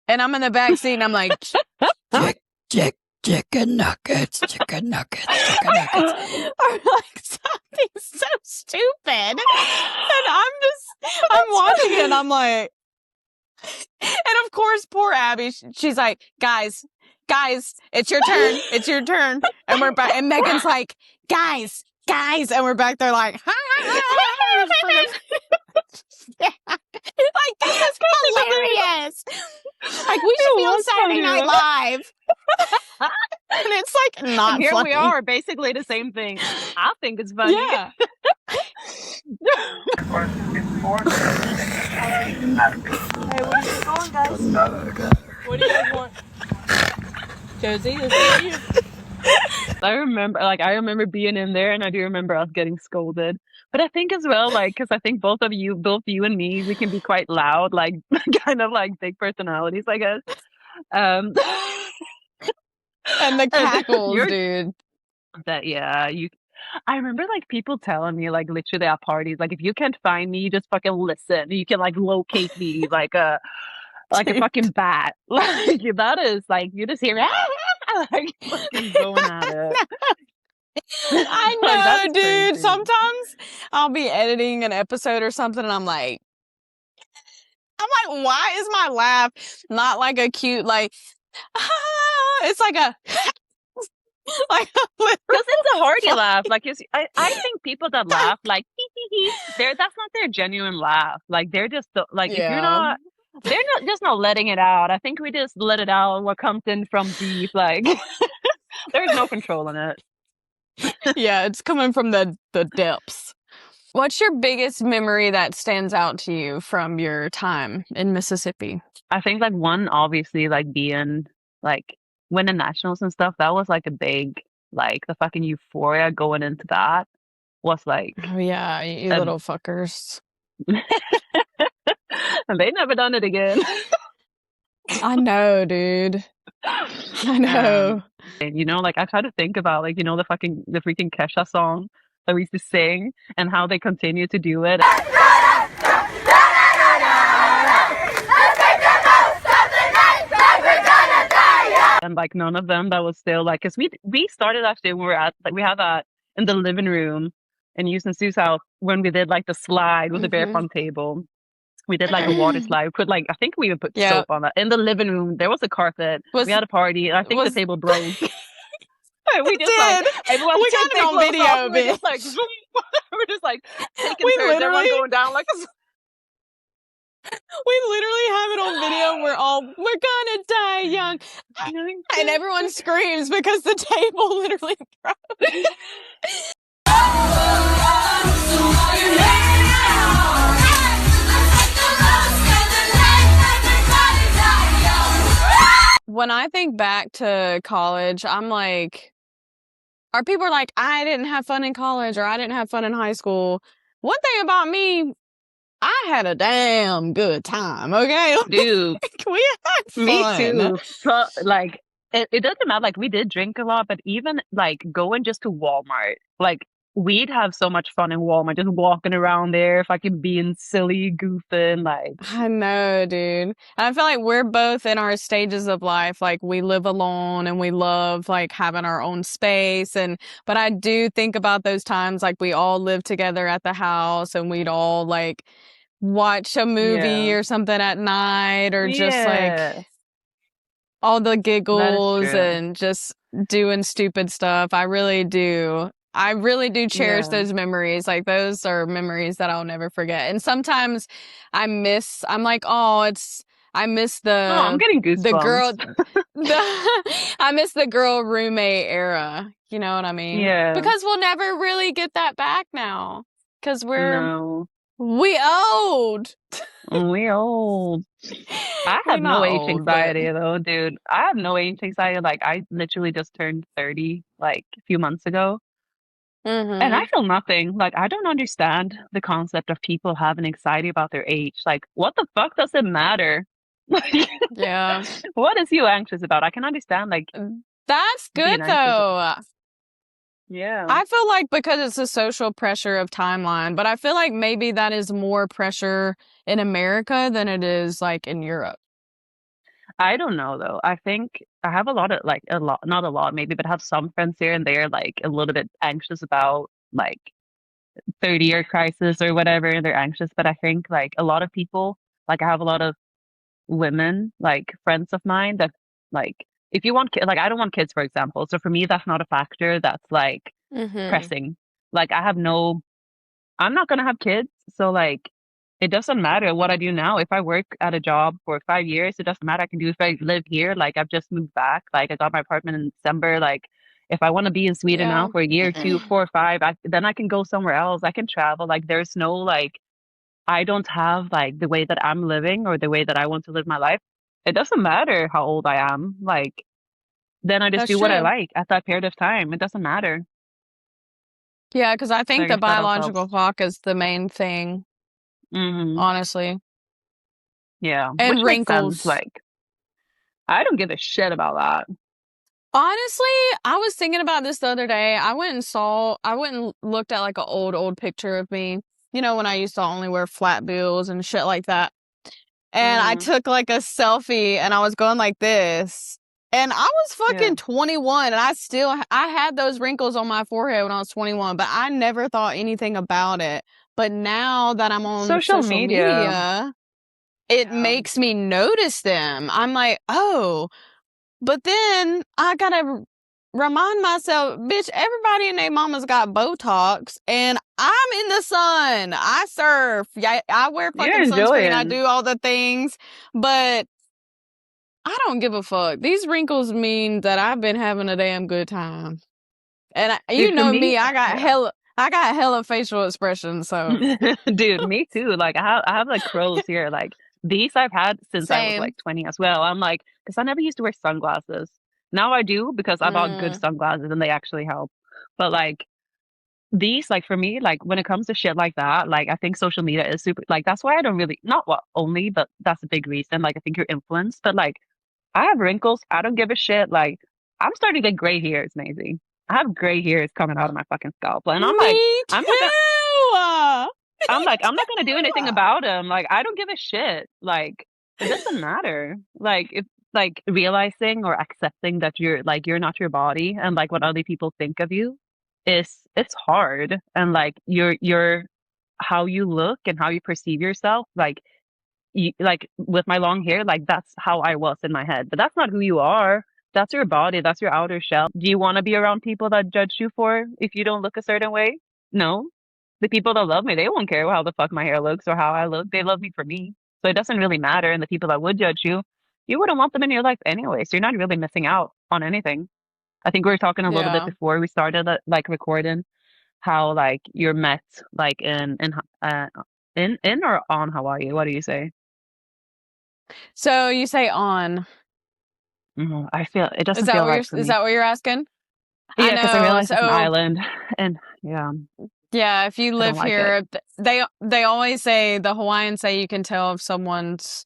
And I'm in the back seat and I'm like, chicken nuggets, chicken nuggets, chicken nuggets. Or like something so stupid. And I'm watching it and I'm like, and of course, poor Abby, she's like, guys, it's your turn. It's your turn. And we're back. And Megan's like, guys. And we're back there like, yeah. Like, this is hilarious. Like, we should It be on was Saturday funny, Night though. Live. And it's like And not here we funny. are, basically the same thing. I think it's funny. Yeah. Hey, where are you going, guys? What do you guys want? Josie, is it you? I remember being in there, and I do remember us getting scolded. But I think as well, like, because I think both you and me, we can be quite loud, like, kind of like big personalities, I guess. Um, And the and cackles, you're dude. yeah, I remember like people telling me like literally at parties, like if you can't find me, you just fucking listen. You can like locate me like a Dude. fucking bat. Like that is like you just hear like fucking going at it. I Like that know, is dude. crazy. Sometimes I'll be editing an episode or something and I'm like, why is my laugh not like a cute, like, it's like a, Like a Because literal it's a hearty fuck. laugh. Like, I think people that laugh, like, hee hee hee, that's not their genuine laugh. Like, they're just, like, if you're Yeah. not, they're not just not letting it out. I think we just let it out what comes in from deep. Like, there's no control in it. Yeah, it's coming from the depths. What's your biggest memory that stands out to you from your time in Mississippi? I think, like, one, obviously, like, being, like, winning nationals and stuff, that was, like, a big, like, the fucking euphoria going into that was, like, Oh yeah, you a, little fuckers. and they never done it again. I know, dude. I know. And, like, I try to think about, like, the freaking Kesha song that we used to sing and how they continue to do it. And, like, none of them that was still, like, because we started actually when we were at, like, we had that in the living room in Houston Sue's house when we did, like, the slide with the bear pong table. We did, like, a water slide. We put, like, I think we even put Yeah. soap on that. In the living room, there was a carpet. We had a party, and I think the table broke. And we just, like, everyone We got it on video, we're just, like, zoom. We're just, like, taking We turns, everyone literally- going down like a... We literally have it on video. We're gonna die young. And everyone screams because the table literally broke. When I think back to college, I'm like, our people are like, I didn't have fun in college or I didn't have fun in high school. One thing about me, I had a damn good time, okay? Dude, We had fun. me too. So, like, it doesn't matter. Like, we did drink a lot, but even, like, going just to Walmart, like, we'd have so much fun in Walmart, just walking around there, fucking being silly, goofing, like. I know, dude. And I feel like we're both in our stages of life. Like, we live alone and we love, like, having our own space. But I do think about those times, like, we all lived together at the house and we'd all, like, watch a movie or something at night or just, like, all the giggles and just doing stupid stuff. I really do cherish those memories. Like, those are memories that I'll never forget. And sometimes I miss the I'm getting goosebumps. the girl I miss the girl roommate era. You know what I mean? Yeah. Because we'll never really get that back now. Because we old. We old. I have no age anxiety though, dude. I have no age anxiety. Like, I literally just turned 30 like a few months ago. And I feel nothing. Like, I don't understand the concept of people having anxiety about their age. Like, what the fuck does it matter? Yeah. What is you anxious about? I can understand, like, that's good though. Yeah. I feel like because it's a social pressure of timeline, but I feel like maybe that is more pressure in America than it is like in Europe. I don't know though. I think I have not a lot maybe, but I have some friends here and there, like, a little bit anxious about, like, 30-year crisis or whatever, and they're anxious. But I think, like, a lot of people, like, I have a lot of women, like, friends of mine that, like, if you want like, I don't want kids, for example. So for me, that's not a factor that's, like, pressing. Like, I'm not gonna have kids, so, like, it doesn't matter what I do now. If I work at a job for 5 years, it doesn't matter. I can do if I live here. Like, I've just moved back. Like, I got my apartment in December. Like, if I want to be in Sweden now for a year, 2, 4, 5, then I can go somewhere else. I can travel. Like, there's no, like, I don't have, like, the way that I'm living or the way that I want to live my life. It doesn't matter how old I am. Like, then I just do what I like at that period of time. It doesn't matter. Yeah, because I think the biological clock is the main thing. Honestly. Yeah. And which wrinkles. Like, I don't give a shit about that. Honestly, I was thinking about this the other day. I went and looked at, like, an old picture of me. You know, when I used to only wear flat bills and shit like that. And I took, like, a selfie and I was going like this. And I was fucking 21 and I had those wrinkles on my forehead when I was 21, but I never thought anything about it. But now that I'm on social media, it makes me notice them. I'm like, oh, but then I gotta remind myself, bitch, everybody and their mama's got Botox, and I'm in the sun. I surf. Yeah, I wear You're fucking sunscreen. I enjoying. do all the things, but I don't give a fuck. These wrinkles mean that I've been having a damn good time. And you Dude, for know me, me, I got yeah. hella facial expressions, so Dude, me too. Like I have like crows here. Like these I've had since I was same. like 20 as well. I'm like, because I never used to wear sunglasses. Now I do because I bought good Mm, sunglasses and they actually help. But like these, like for me, like when it comes to shit like that, like I think social media is super like that's why I don't really not what only, but that's a big reason. Like I think you're influenced. But like I have wrinkles. I don't give a shit. Like I'm starting to get gray hairs, Maisie. I have gray hairs coming out of my fucking scalp. And I'm like, me I'm not gonna too. I'm Me like, I'm not gonna do anything too. about them. Like, I don't give a shit. Like, it doesn't matter. Like, if like realizing or accepting that you're not your body and like what other people think of you is it's hard. And like your how you look and how you perceive yourself, like with my long hair, like that's how I was in my head. But that's not who you are. That's your body. That's your outer shell. Do you want to be around people that judge you for if you don't look a certain way? No. The people that love me, they won't care how the fuck my hair looks or how I look. They love me for me. So it doesn't really matter. And the people that would judge you, you wouldn't want them in your life anyway. So you're not really missing out on anything. I think we were talking a little bit Yeah. before we started like recording how like you're met like uh in or on Hawaii. What do you say? So you say on. I feel it doesn't feel right for Is me. that what you're asking? I Yeah, because I know. realize it's an So island, and yeah, yeah, if you I don't live like it. here, they always say, the Hawaiians say, you can tell if someone's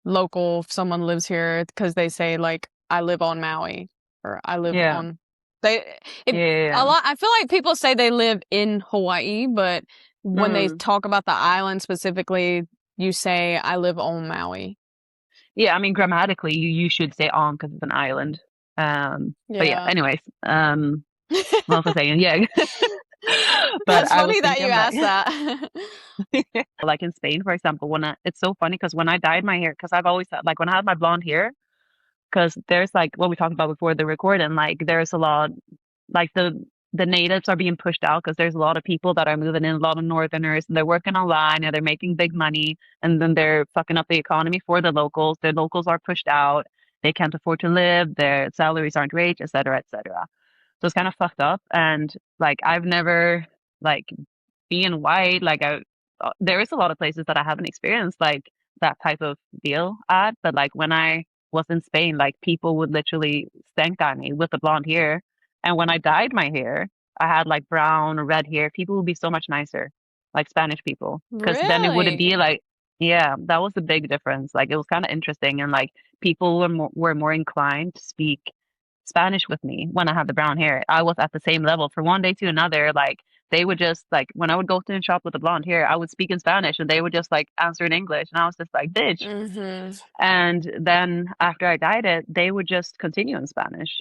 local, if someone lives here, because they say like, I live on Maui, or I live Yeah, on. They yeah, it yeah. a lot. I feel like people say they live in Hawaii, but Yeah. when they talk about the island specifically, you say I live on Maui. Yeah, I mean, grammatically, you should say on because it's an island. But yeah, Yeah. anyways, what was I saying? Yeah, but That's I was funny that you thinking like, asked that. like in Spain, for example, it's so funny because when I dyed my hair, because I've always had like when I had my blonde hair, because there's like what we talked about before the recording, like there's a lot like the natives are being pushed out because there's a lot of people that are moving in, a lot of northerners, and they're working online and they're making big money, and then they're fucking up the economy for the locals. The locals are pushed out. They can't afford to live. Their salaries aren't great, et cetera, et cetera. So it's kind of fucked up. And like I've never like being white, like there is a lot of places that I haven't experienced like that type of deal at. But like when I was in Spain, like people would literally stank at me with the blonde hair. And when I dyed my hair, I had like brown or red hair. People would be so much nicer, like Spanish people, because then it wouldn't be Really? like, yeah, that was the big difference. Like it was kind of interesting, and like people were more inclined to speak Spanish with me when I had the brown hair. I was at the same level from one day to another. Like they would just like when I would go to the shop with the blonde hair, I would speak in Spanish and they would just like answer in English, and I was just like, bitch. Mm-hmm. And then after I dyed it, they would just continue in Spanish.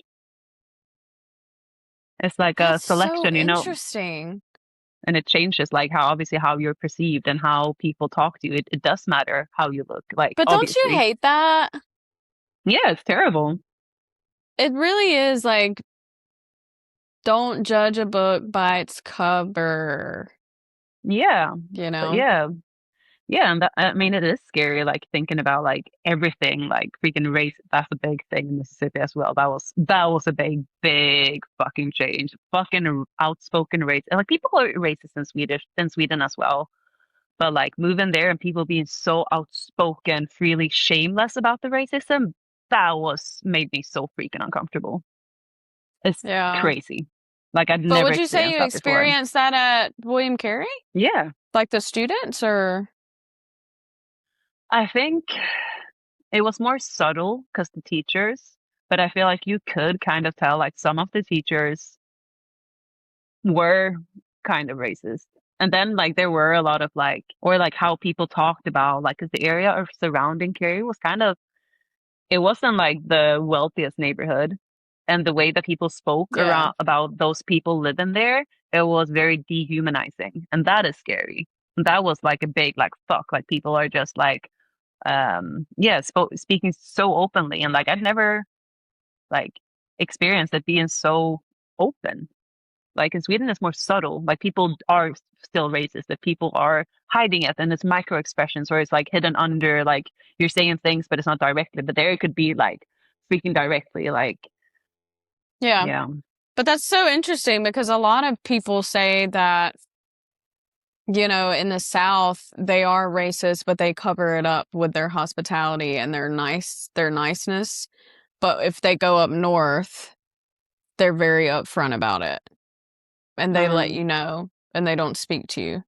It's like a That's so selection, interesting. and it changes like how obviously how you're perceived and how people talk to you. It does matter how you look, like But don't you obviously. hate that? Yeah, it's terrible. It really is like, don't judge a book by its cover, Yeah, you but know? yeah. Yeah, and I mean, it is scary, like thinking about like everything, like freaking race. That's a big thing in Mississippi as well. That was a big fucking change. Fucking outspoken race, and like people are racist in Sweden as well. But like moving there and people being so outspoken, freely shameless about the racism, that was made me so freaking uncomfortable. It's Yeah. crazy. Like I'd But never would you say experienced you that before. experienced that at William Carey? Yeah, Like the students, or? I think. It was more subtle because the teachers, but I feel like you could kind of tell like some of the teachers were kind of racist. And then like there were a lot of like, or like how people talked about like, because the area of surrounding Cary was kind of, it wasn't like the wealthiest neighborhood. And the way that people spoke Yeah. around about those people living there, it was very dehumanizing. And that is scary. And that was like a big like fuck, like people are just like yeah speaking so openly, and like I'd never like experienced it being so open. Like in Sweden, it's more subtle. Like people are still racist, that people are hiding it, and it's micro expressions, or it's like hidden under, like you're saying things, but it's not directly. But there it could be like speaking directly. Like, Yeah. yeah, But that's so interesting because a lot of people say that, you know, in the South, they are racist, but they cover it up with their hospitality and their niceness. But if they go up north, they're very upfront about it and they let mm, you know and they don't speak to you.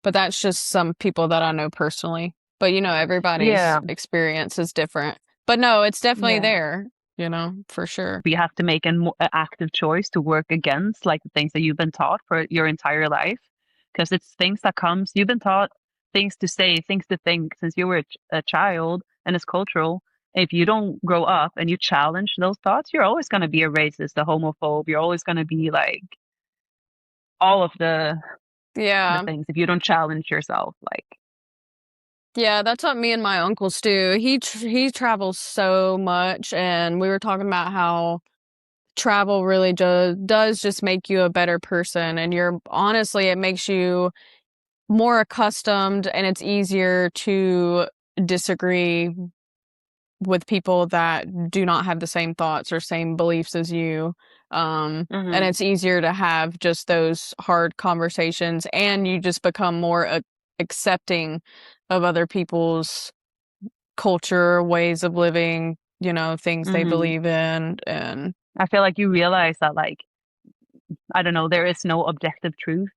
But that's just some people that I know personally. But, you know, everybody's yeah, experience is different. But no, it's definitely yeah. there, you know, for sure. You have to make an active choice to work against like the things that you've been taught for your entire life, because it's things that comes. You've been taught things to say, things to think since you were a child, and it's cultural. If you don't grow up and you challenge those thoughts, you're always going to be a racist, a homophobe. You're always going to be like all of the Yeah. things if you don't challenge yourself. Like, Yeah, that's what me and my uncles do. He travels so much, and we were talking about how travel really does just make you a better person, and you're honestly, it makes you more accustomed, and it's easier to disagree with people that do not have the same thoughts or same beliefs as you. And hmm it's easier to have just those hard conversations, and you just become more accepting of other people's culture, ways of living, you know, things they hmm believe in. And I feel like you realize that, like, I don't know, there is no objective truth.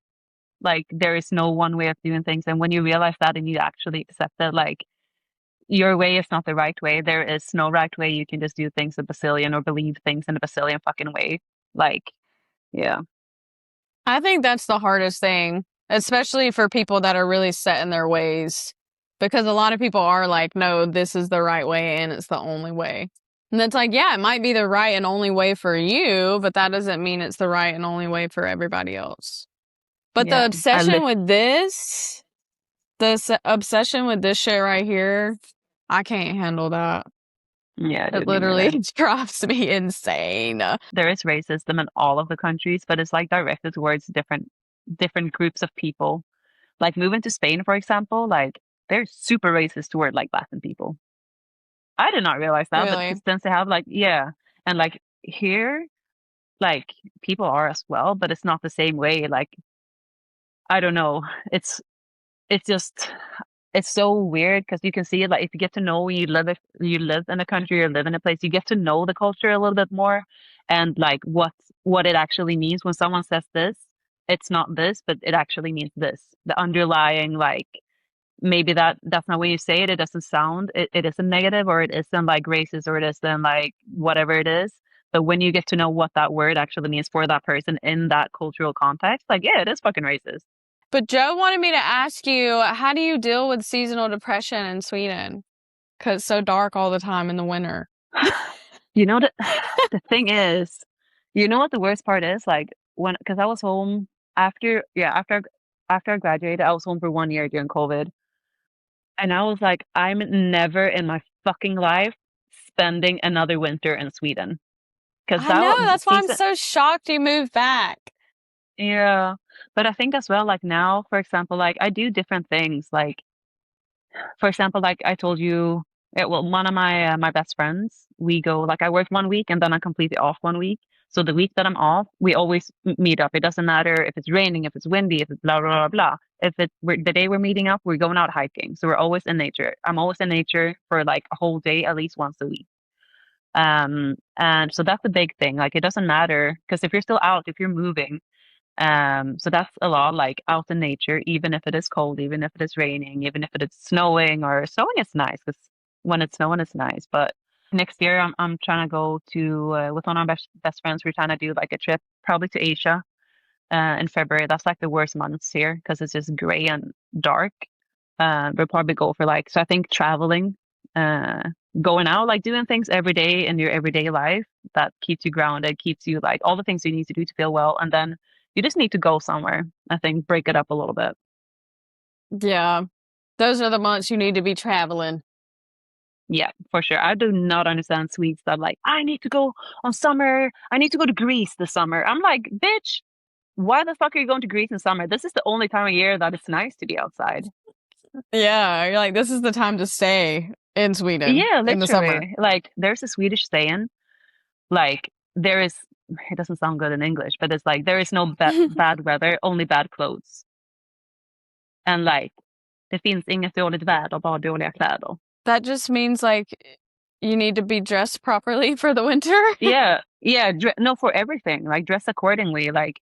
Like, there is no one way of doing things. And when you realize that and you actually accept it, like, your way is not the right way. There is no right way. You can just do things a bazillion or believe things in a bazillion fucking way. Like, yeah. I think that's the hardest thing, especially for people that are really set in their ways, because a lot of people are like, no, this is the right way and it's the only way. And it's like, yeah, it might be the right and only way for you, but that doesn't mean it's the right and only way for everybody else. But the Yeah. I obsession lit with obsession with this shit right here, I can't handle that. yeah, It dude, me literally neither. drives me insane. There is racism in all of the countries, but it's like directed towards different groups of people. Like moving to Spain, for example, like they're super racist toward like Latin people. I did not realize that, but Really. since they have like, yeah, and like here, like people are as well, but it's not the same way. Like, I don't know. It's just it's so weird because you can see it, like if you get to know when you live in a country or live in a place, you get to know the culture a little bit more, and like what it actually means when someone says this. It's not this, but it actually means this. The underlying, like, maybe that's not when you say it, it doesn't sound, it isn't negative, or it isn't like racist, or it isn't like whatever it is. But when you get to know what that word actually means for that person in that cultural context, like, yeah, it is fucking racist. But Joe wanted me to ask you, how do you deal with seasonal depression in Sweden? Because it's so dark all the time in the winter. You know, the thing is, you know what the worst part is? Like when, because I was home after, yeah, after I graduated, I was home for 1 year during COVID, and I was like, I'm never in my fucking life spending another winter in Sweden, because I know, that that's why I'm season, so shocked you moved back. yeah. But I think as well, like now, for example, like I do different things. Like for example, like I told you, well, one of my best friends, we go, like I work 1 week and then I'm completely off 1 week. So the week that I'm off, we always meet up. It doesn't matter if it's raining, if it's windy, if it's blah blah blah blah. If the day we're meeting up, we're going out hiking. So we're always in nature. I'm always in nature for like a whole day, at least once a week. And so that's a big thing. Like it doesn't matter because if you're still out, if you're moving, so that's a lot, like out in nature, even if it is cold, even if it is raining, even if it is snowing, or snowing is nice because when it's snowing, it's nice. But next year, I'm trying to go to with one of my best friends. We're trying to do like a trip, probably to Asia, in February. That's like the worst months here because it's just gray and dark. We'll probably go for like, so I think traveling, uh, going out, like doing things every day in your everyday life that keeps you grounded, keeps you like all the things you need to do to feel well. And then you just need to go somewhere. I think break it up a little bit. Yeah, those are the months you need to be traveling. Yeah, for sure. I do not understand Swedes that like, I need to go on summer. I need to go to Greece this summer. I'm like, bitch, why the fuck are you going to Greece in summer? This is the only time of year that it's nice to be outside. Yeah, you're like, this is the time to stay in Sweden Yeah, in the summer. literally. Like, there's a Swedish saying, like, there is, it doesn't sound good in English, but it's like, there is no bad weather, only bad clothes. And like, det finns inget dåligt väder, bara dåliga kläder. That just means like you need to be dressed properly for the winter. Yeah, yeah, no, for everything. Like dress accordingly. Like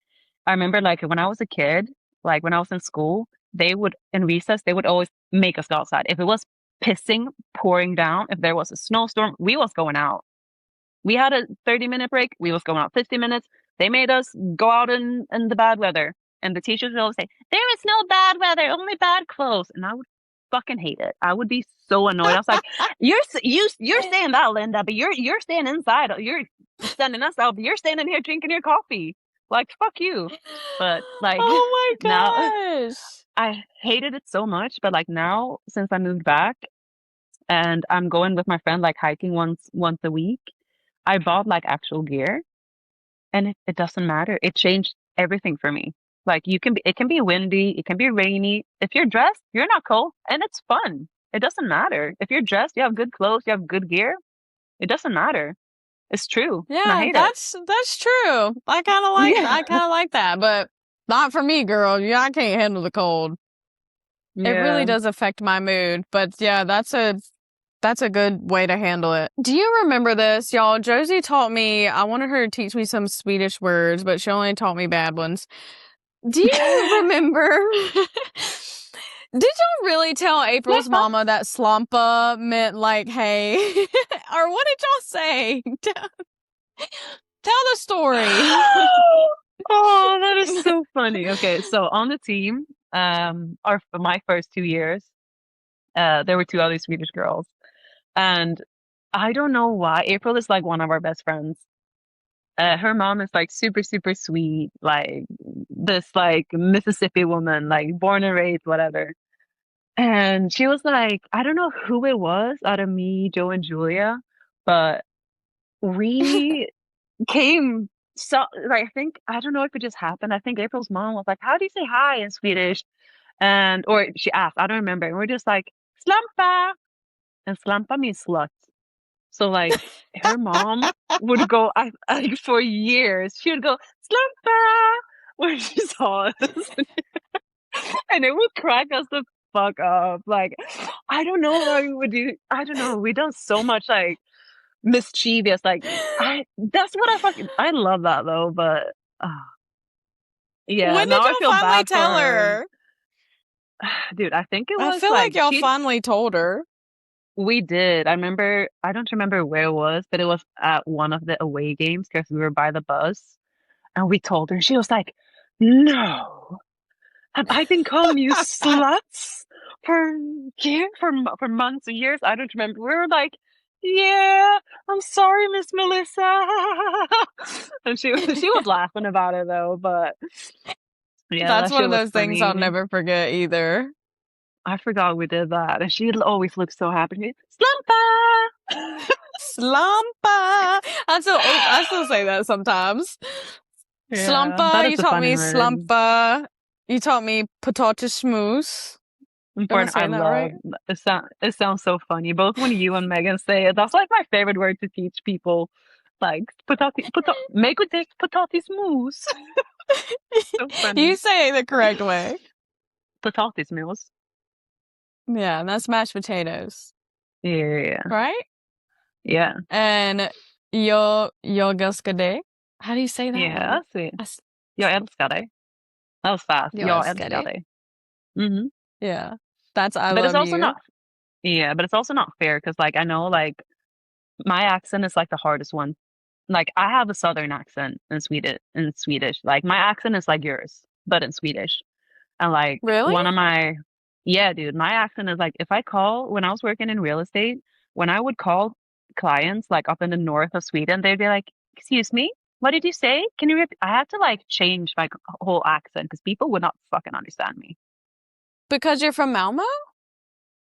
I remember, like when I was a kid, like when I was in school, they would in recess they would always make us go outside. If it was pissing, pouring down, if there was a snowstorm, we was going out. We had a 30-minute break. We was going out 50 minutes. They made us go out in the bad weather. And the teachers would always say, there is no bad weather, only bad clothes. And I would fucking hate it. I would be so annoyed. I was like, you're saying that, Linda, but you're staying inside. You're sending us out, but you're staying in here drinking your coffee. Like, fuck you. But like Oh my now gosh. I hated it so much. But like now, since I moved back and I'm going with my friend like hiking once a week, I bought like actual gear and it doesn't matter. It changed everything for me. Like it can be windy, it can be rainy. If you're dressed, you're not cold and it's fun. It doesn't matter. If you're dressed, you have good clothes, you have good gear. It doesn't matter. It's true. And I Yeah, hate it. that's true. I Yeah. kind of like that, but not for me, girl. Yeah, I can't handle the cold. It really Yeah. does affect my mood, but yeah, that's a good way to handle it. Do you remember this, y'all? Josie taught me, I wanted her to teach me some Swedish words, but she only taught me bad ones. Do you remember? Did y'all really tell April's mama that Slampa meant like hey? Or what did y'all say? Tell the story. Oh, that is so funny. Okay, so on the team, or for my first 2 years, there were two other Swedish girls. And I don't know why. April is like one of our best friends. Her mom is like super, super sweet, like this like Mississippi woman, like born and raised, whatever. And she was like, I don't know who it was out of me, Joe and Julia, but we came so like I think I don't know if it just happened. I think April's mom was like, how do you say hi in Swedish? And or she asked, I don't remember. And we're just like, Slampa. And Slampa means slut. So like her mom would go I for years. She would go Slumpa when she saw us, and it would crack us the fuck up. Like I don't know why we would do. I don't know. We done so much like mischievous. Like I. That's what I love that though. But yeah. When Now did I y'all feel finally bad for tell her. her? Dude, I think it I was feel like like y'all she finally told her. We did. I remember, I don't remember where it was, but it was at one of the away games because we were by the bus and we told her, and she was like, no, have I been calling you sluts for for months and years? I don't remember. We were like, yeah, I'm sorry, Miss Melissa. And she was laughing about it though, but yeah, That's that one shit of was those things I'll funny. never forget either. I forgot we did that. And she'd always look so happy. Slumpa! Slumpa. I still say that sometimes. Yeah, that Slumpa. is You a taught funny me word. slumpa. You taught me potatismos. Am I Important. I saying that right? love it. It sounds so funny. Both when you and Megan say it, that's like my favorite word to teach people. Like make it potatis mousse. So You funny. say it the correct way. Potatis mousse. Yeah, and that's mashed potatoes, Yeah, right? yeah, And jag älskar dig. How do you say that yeah. one? That's it. Jag älskar dig. That was fast. Jag Jag älskar älskar dig. dig. Hmm. Yeah, that's I But it's love also you. not. Yeah, but it's also not fair because like I know like my accent is like the hardest one. Like I have a southern accent in Swedish. Like my accent is like yours, but in Swedish. And like Really? one of my yeah, dude, my accent is like if I call when I was working in real estate, when I would call clients like up in the north of Sweden, they'd be like, "Excuse me, what did you say? Can you I had to like change my whole accent because people would not fucking understand me. Because you're from Malmo?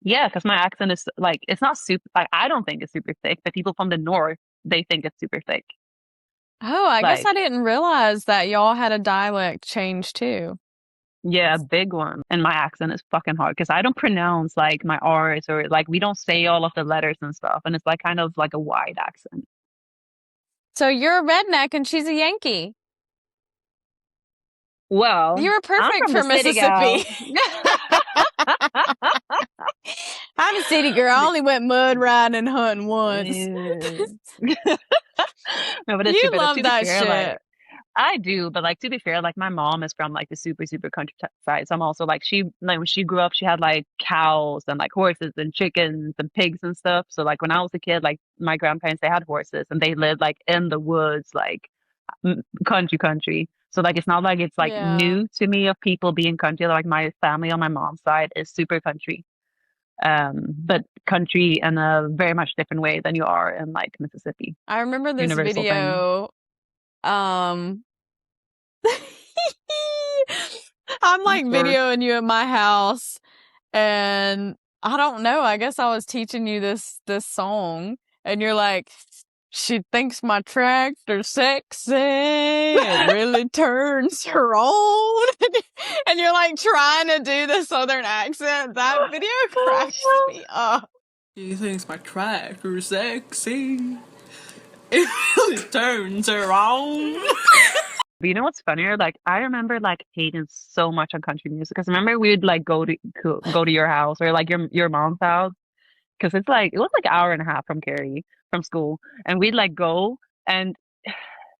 Yeah, because my accent is like it's not super. Like I don't think it's super thick, but people from the north they think it's super thick. Oh, I guess Like I didn't realize that y'all had a dialect change too. yeah, a big one. And my accent is fucking hard because I don't pronounce like my R's or like we don't say all of the letters and stuff, and it's like kind of like a wide accent. So you're a redneck and she's a Yankee. Well, You were I'm perfect from the for city, Mississippi. gal. I'm a city girl. I only went mud riding and hunting once. No, but it's true. You But love to be that fair, like shit. I do, but like to be fair, like my mom is from like the super countryside. So I'm also like she like when she grew up, she had like cows and like horses and chickens and pigs and stuff. So like when I was a kid, like my grandparents they had horses and they lived like in the woods, like country. So like it's not like it's like Yeah. new to me of people being country. Like my family on my mom's side is super country, but country in a very much different way than you are in like Mississippi. I remember this Universal thing. video. Um, I'm I'm like sure. videoing you at my house, and I don't know. I guess I was teaching you this song, and you're like, she thinks my tractor's sexy. It really turns her on. And you're like trying to do the southern accent. That video cracks me up. She thinks my tractor's sexy. It really turns her on. But you know what's funnier? Like I remember like hating so much on country music because remember we'd like go to your house or like your mom's house because it's like it was like an hour and a half from Cary from school and we'd like go and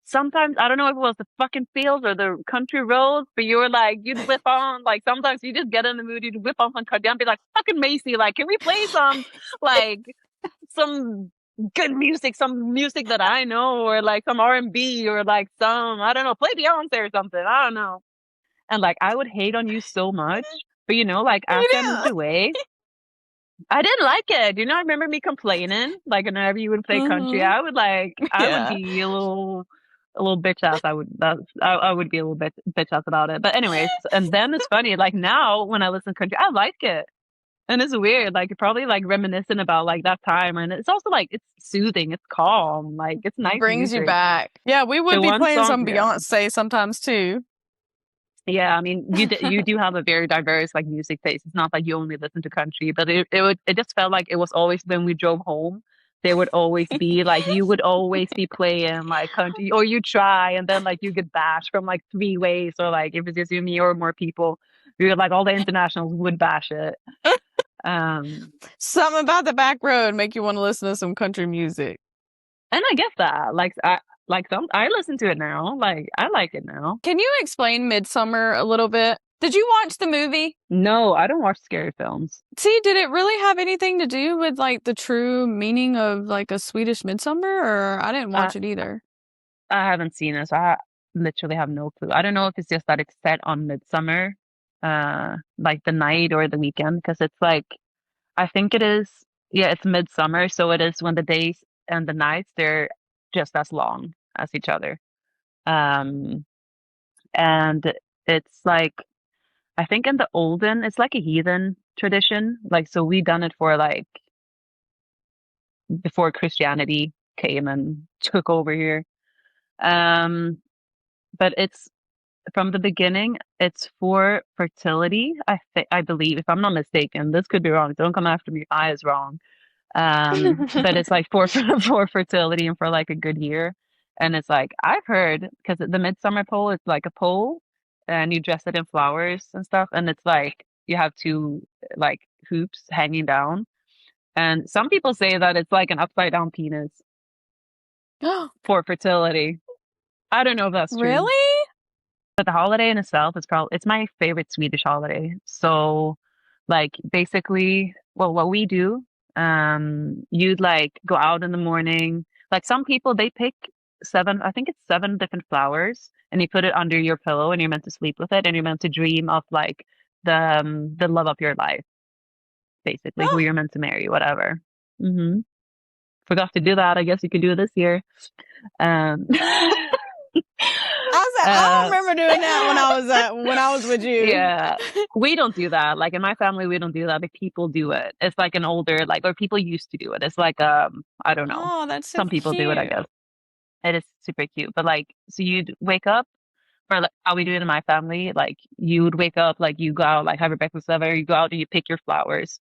sometimes I don't know if it was the fucking fields or the country roads, but you were like you'd whip on like sometimes you just get in the mood you'd whip on some country and be like fucking Macy like can we play like some good music, some music that I know, or like some R&B, or like some I don't know, play Beyonce or something. I don't know. And like I would hate on you so much, but you know, like after I moved You away, I didn't like it. You know, I remember me complaining, like whenever you would play country, do. I would like I would Yeah. be a little bitch ass. I would be a little bit bitch ass about it. But anyways, and then it's funny, like now when I listen to country, I like it. And it's weird, like probably like reminiscent about like that time, and it's also like it's soothing, it's calm, like it's nice Brings you music. back. Yeah, we would The be one playing song, some yeah, Beyonce sometimes too. yeah. I mean, you do have a very diverse like music taste. It's not like you only listen to country, but it just felt like it was always when we drove home, there would always be like you would always be playing like country, or you try, and then like you get bashed from like three ways, or like if it's just you, me, or more people, we were like all the internationals would bash it. Um, Something about the back road make you want to listen to some country music. And I get that. I listen to it now. Like I like it now. Can you explain Midsummer a little bit? Did you watch the movie? No, I don't watch scary films. See, did it really have anything to do with like the true meaning of like a Swedish Midsummer, or I didn't I watch it either. I haven't seen it, so I literally have no clue. I don't know if it's just that it's set on midsummer, like the night or the weekend, because it's like I think it is. Yeah, it's midsummer, so it is when the days and the nights they're just as long as each other. Um, and it's like I think in the olden, it's like a heathen tradition. Like, so we done it for like before Christianity came and took over here. Um, but it's from the beginning, it's for fertility. I believe, if I'm not mistaken, this could be wrong. Don't come after me if I is wrong. But it's like for for fertility and for like a good year. And it's like I've heard because the midsummer pole, it's like a pole, and you dress it in flowers and stuff, and it's like you have two like hoops hanging down. And some people say that it's like an upside down penis for fertility. I don't know if that's true. Really? But the holiday in itself is probably it's my favorite Swedish holiday. So like basically well what we do, you'd like go out in the morning. Like some people they pick seven, I think it's seven different flowers and you put it under your pillow and you're meant to sleep with it and you're meant to dream of like the love of your life, basically, who Oh, you're meant to marry, whatever. Hmm. Forgot to do that. I guess you could do it this year. Um I don't Uh, remember doing that when I was with you. yeah, we don't do that. Like in my family, we don't do that. But people do it. It's like an older, like, or people used to do it. It's like, I don't know. Oh, that's so Some people do it, I cute. guess. It is super cute. But like, so you'd wake up, or like how we do it in my family. Like you would wake up, like you go out, like have your breakfast, whatever. You go out and you pick your flowers.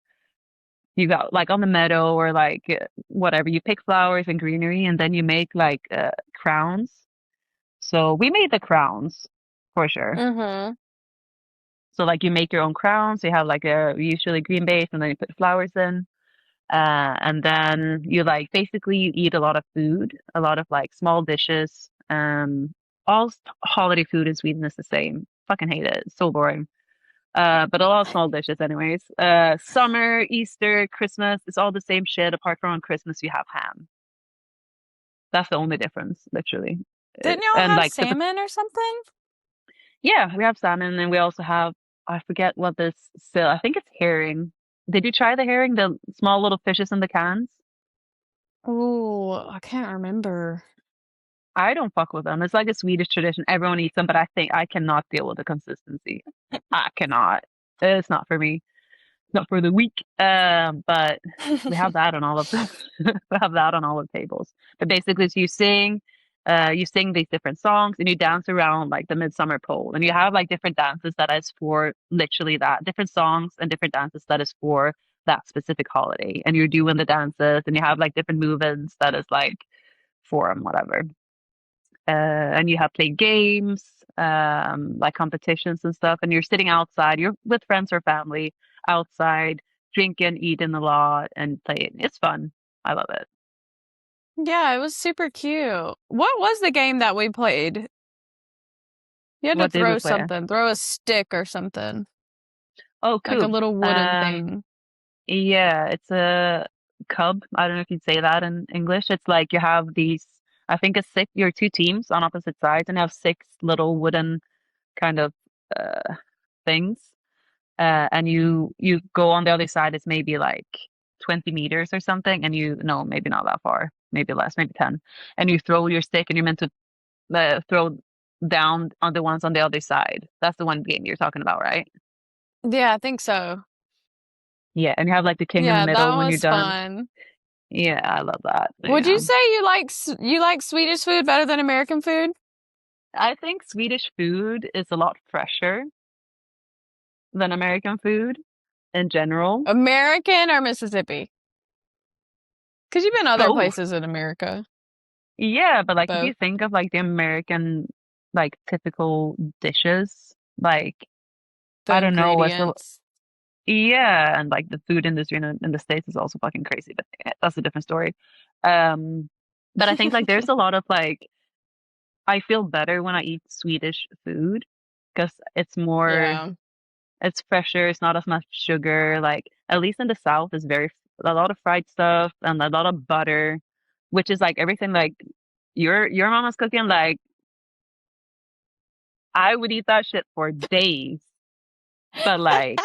You go like on the meadow or like whatever. You pick flowers and greenery, and then you make like crowns. So we made the crowns for sure. Mm-hmm. So like you make your own crowns. You have like a usually green base, and then you put flowers in. And then you like basically you eat a lot of food, a lot of like small dishes. All holiday food in Sweden is the same. Fucking hate it. It's so boring. But a lot of small dishes anyways. Summer, Easter, Christmas, it's all the same shit apart from on Christmas you have ham. That's the only difference, literally. Didn't y'all And have like salmon or something? yeah, we have salmon and we also have I forget what this still I think it's herring. Did you try the herring, the small little fishes in the cans? Oh, I can't remember. I don't fuck with them. It's like a Swedish tradition. Everyone eats them, but I think I cannot deal with the consistency. I cannot. It's not for me. Not for the weak. But we have that on all of the we have that on all of the tables. But basically, so you sing these different songs and you dance around like the midsummer pole, and you have like different dances that is for literally that, different songs and different dances that is for that specific holiday, and you're doing the dances, and you have like different movements that is like for 'em, whatever. And you have played games, like competitions and stuff, and you're sitting outside, you're with friends or family outside, drinking, eating a lot, and playing. It's fun. I love it. Yeah, it was super cute. What was the game that we played? You had to What did we throw play? something, throw a stick or something, Oh, like a cool. little wooden thing. Yeah, it's a cub. I don't know if you'd say that in English. It's like you have these, I think it's six, you're two teams on opposite sides, and you have six little wooden kind of uh, things. And you go on the other side. It's maybe like 20 meters or something, and you no, maybe not that far, maybe less, maybe 10. And you throw your stick, and you're meant to throw down on the ones on the other side. That's the one game you're talking about, right? Yeah, I think so. Yeah, and you have like the king in the Yeah, that middle when you're was done. fun. Yeah, I love that. Would you Yeah. say you like Swedish food better than American food? I think Swedish food is a lot fresher than American food in general. American or Mississippi? Because you've been other Both. places in America. Yeah, but like if you Both. think of like the American like typical dishes, like The I don't know what's the ingredients. yeah, and like the food industry in the States is also fucking crazy, but that's a different story. Um, but I think like there's a lot of like I feel better when I eat Swedish food because Yeah. it's fresher, it's not as much sugar. Like at least in the South, is very a lot of fried stuff and a lot of butter, which is like everything like your mama's cooking. Like I would eat that shit for days, but like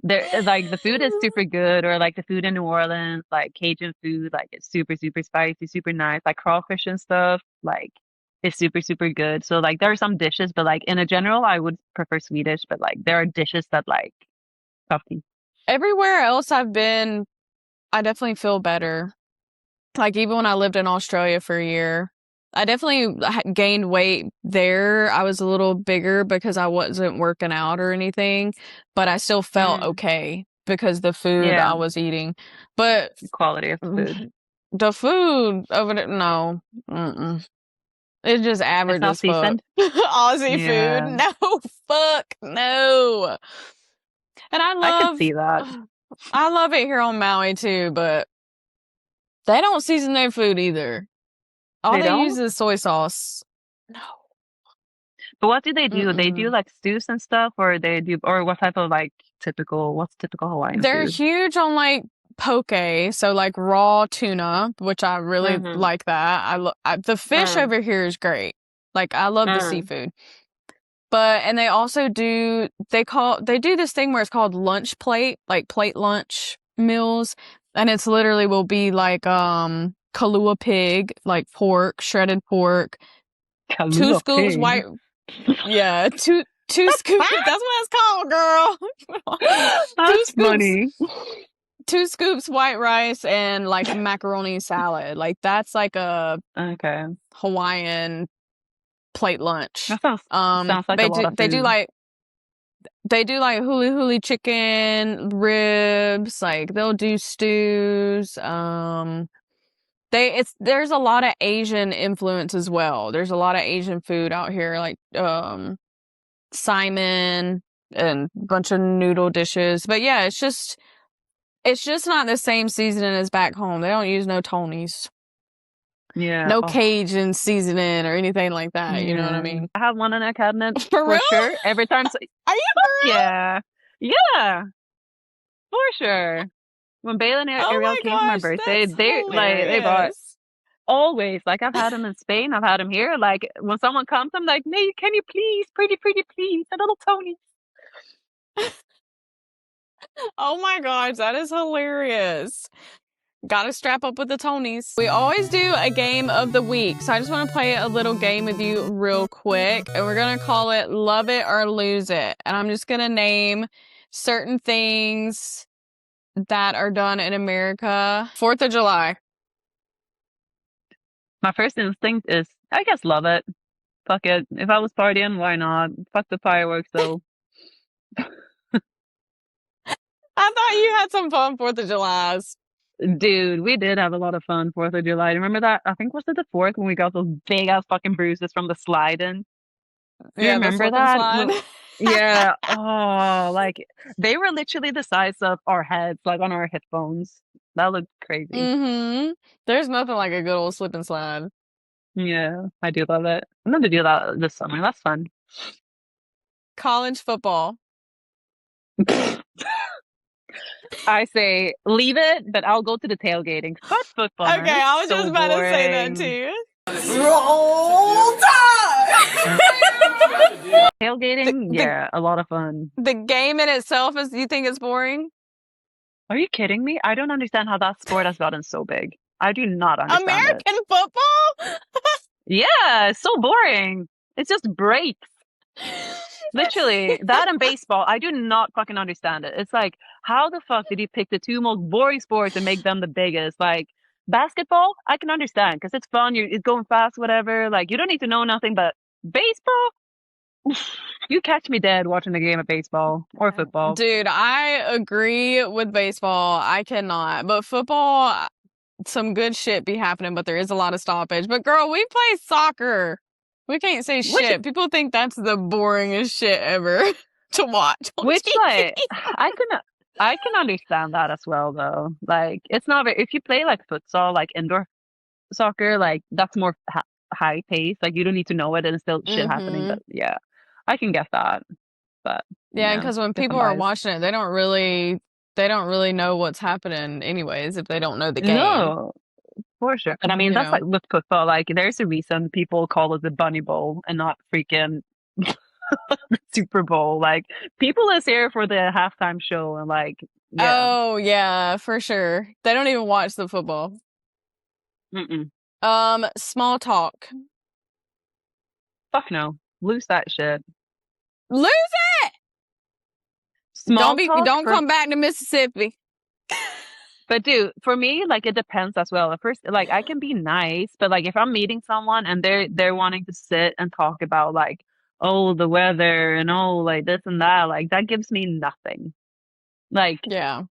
there like the food is super good, or like the food in New Orleans, like Cajun food, like it's super spicy, super nice, like crawfish and stuff, like it's super good. So like there are some dishes, but like in a general, I would prefer Swedish, but like there are dishes that like tough. Everywhere else I've been, I definitely feel better. Like even when I lived in Australia for a year, I definitely gained weight there. I was a little bigger because I wasn't working out or anything, but I still felt Mm, okay because the food I yeah, was eating. But quality of the food. the food over there, no, mm-mm. It's just It's average not as fuck. seasoned. Aussie food, Yeah, no, fuck, no. And I could see that. I love it here on Maui too, but they don't season their food either. All They they use don't? is soy sauce. No. But what do they do? They do Mm-mm. like stews and stuff, or they do, or what type of like what's typical Hawaiian They're food? huge on like poke, so like raw tuna, which I really Mm-hmm. like that. The fish Mm, over here is great. Like I love the mm, seafood. But and they also they do this thing where it's called lunch plate, like plate lunch meals, and it's literally will be like Kalua pig, like pork, shredded pork, 2 scoops Kaluki. white. Yeah, two scoops. That's what it's called, girl. two That's scoops. funny. 2 scoops white rice and like macaroni salad. Like that's like a Okay. Hawaiian plate lunch. That sounds like a lot of They food. do like huli huli chicken, ribs, like they'll do stews. There's a lot of Asian influence as well. There's a lot of Asian food out here, like Simon and a bunch of noodle dishes. But yeah, it's just not the same seasoning as back home. They don't use no Tonys, Yeah. no Oh, Cajun seasoning or anything like that. You know what I yeah. mean? I have one in a cabinet For for real? sure. Every time. Are you for real? Yeah. Yeah. For sure. When Bailey and Oh Ariel my came for my gosh, birthday, that's they bought hilarious. always, like, I've had them in Spain, I've had them here. Like, when someone comes, I'm like, "Nate, can you please, pretty please, a little Tony." Oh my gosh, that is hilarious. Gotta strap up with the Tonys. We always do a game of the week, so I just want to play a little game with you real quick, and we're gonna call it Love It or Lose It. And I'm just gonna name certain things that are done in America. 4th of July. My first instinct is, I guess, love it. Fuck it. If I was partying, why not? Fuck the fireworks, though. I thought you had some fun 4th of July's. Dude, we did have a lot of fun 4th of July. Remember that? I think was it the 4th when we got those big ass fucking bruises from the sliding? Do you Yeah, the remember slip and that? slide. Yeah. Oh, like they were literally the size of our heads, like on our headphones. That looked crazy. Mm-hmm. There's nothing like a good old slip and slide. Yeah, I do love it. I'm going to do that this summer. That's fun. College football. I say leave it, but I'll go to the tailgating. Fuck football, man. Okay, It's I was so just about to say that boring. too. Roll Tide! Tailgating, yeah, a lot of fun. The game in itself is, you think it's boring? Are you kidding me? I don't understand how that sport has gotten so big. I do not understand it. American football? Yeah, it's so boring. It's just breaks. Literally, that and baseball, I do not fucking understand it. It's like, how the fuck did you pick the 2 most boring sports and make them the biggest? Like, basketball, I can understand because it's fun, it's going fast, whatever. Like, you don't need to know nothing, but baseball, you catch me dead watching a game of baseball or football. Dude, I agree with baseball. I cannot. But football, some good shit be happening, but there is a lot of stoppage. But girl, we play soccer. We can't say shit. People think that's the boringest shit ever to watch on Which, TV. like, I can understand that as well, though. Like, it's not if you play like futsal, like indoor soccer, like that's more high pace. Like, you don't need to know it, and it's still shit happening. But yeah, I can get that. But yeah, because when people are watching it, they don't really know what's happening, anyways. If they don't know the game. No. For sure. And I mean, that's like with football, like there's a reason people call it the Bunny Bowl and not freaking the Super Bowl. Like, people is here for the halftime show and like, yeah. Oh, yeah, for sure. They don't even watch the football. Mm-mm. Small talk. Fuck no. Lose that shit. Lose it! Don't come back to Mississippi. But dude, for me, like, it depends as well. At first, like, I can be nice, but like if I'm meeting someone and they're wanting to sit and talk about like, oh, the weather and oh, like this and that, like that gives me nothing. Like, yeah.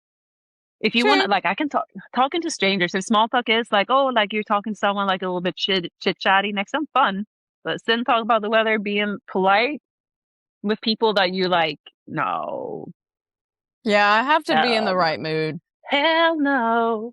If you want, like, I can talking to strangers. If small talk is like, oh, like you're talking to someone like a little bit chit chatty, next time fun. But sit and talk about the weather, being polite with people that you like, no. Yeah, I have to be in the right mood. Hell no.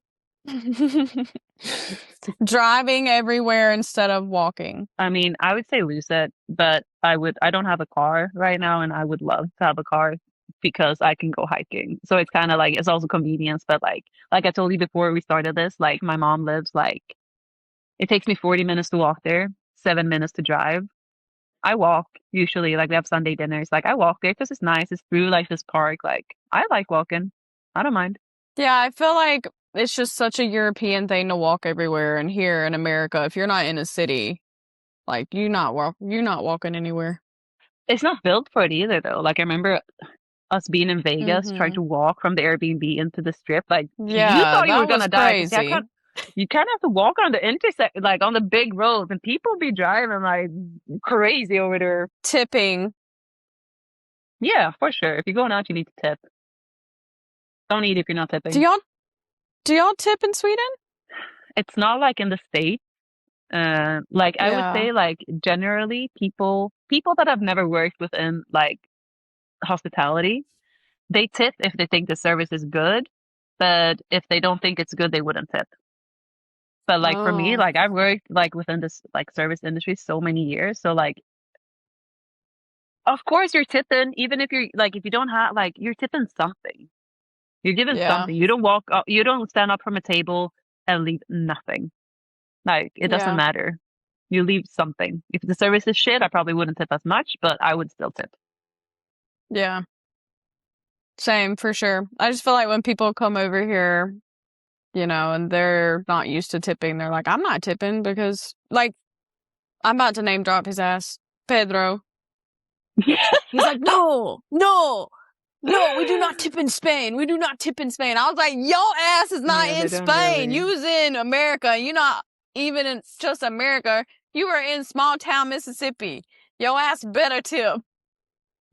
Driving everywhere instead of walking. I mean, I would say lose it, but I don't have a car right now, and I would love to have a car because I can go hiking. So it's kind of like, it's also convenience, but like I told you before we started this, like my mom lives like, it takes me 40 minutes to walk there, 7 minutes to drive. I walk usually, like we have Sunday dinners. Like I walk there because it's nice. It's through like this park. Like I like walking. I don't mind. Yeah, I feel like it's just such a European thing to walk everywhere. And here in America, if you're not in a city, Like you're not walking anywhere. It's not built for it either, though. Like, I remember us being in Vegas, trying Mm-hmm. to walk from the Airbnb into the strip. Like, you Yeah, thought you were that was gonna die because crazy. you kind of have to walk on the intersect, like on the big roads, and people be driving like crazy over there. Tipping. Yeah, for sure. If you're going out, you need to tip. Don't eat if you're not Do tipping. y'all tip in Sweden? It's not like in the States. Like I would Yeah. say, like generally, people that have never worked within like hospitality, they tip if they think the service is good, but if they don't think it's good, they wouldn't tip. But like for me, Oh, like I've worked like within this like service industry so many years, so like of course you're tipping, even if you're like if you don't have like you're tipping something. You're giving yeah. something. You don't walk up, you don't stand up from a table and leave nothing. Like it doesn't Yeah. matter. You leave something. If the service is shit, I probably wouldn't tip as much, but I would still tip. Yeah. Same for sure. I just feel like when people come over here, and they're not used to tipping, they're like, I'm not tipping because, like, I'm about to name drop his ass, Pedro. He's like, no, no, no, we do not tip in Spain. We do not tip in Spain. I was like, your ass is not Yeah, in they don't Spain. really. You was in America. You're not even in just America. You were in small town Mississippi. Your ass better tip.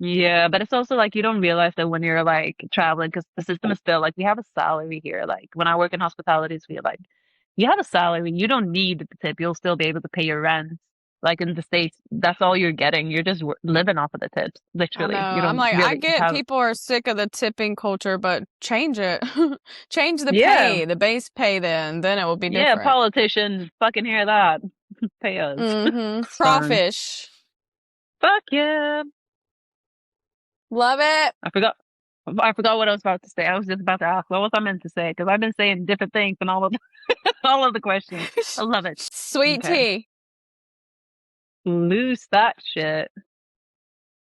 Yeah, but it's also like you don't realize that when you're like traveling, because the system is still like we have a salary here. Like when I work in hospitality, we like you have a salary. You don't need the tip. You'll still be able to pay your rent. Like in the States, that's all you're getting. You're just living off of the tips, I know. literally. You I'm don't like, I really get have. people are sick of the tipping culture, but change it. Change the Yeah, pay, the base pay then it will be yeah, different. politicians fucking hear that. Pay us. Mm-hmm. Fun. Crawfish. Fuck yeah. Love it. I forgot what I was about to say. I was just about to ask what was I meant to say because I've been saying different things in all of all of the questions. I love it. Sweet Okay, tea. lose that shit.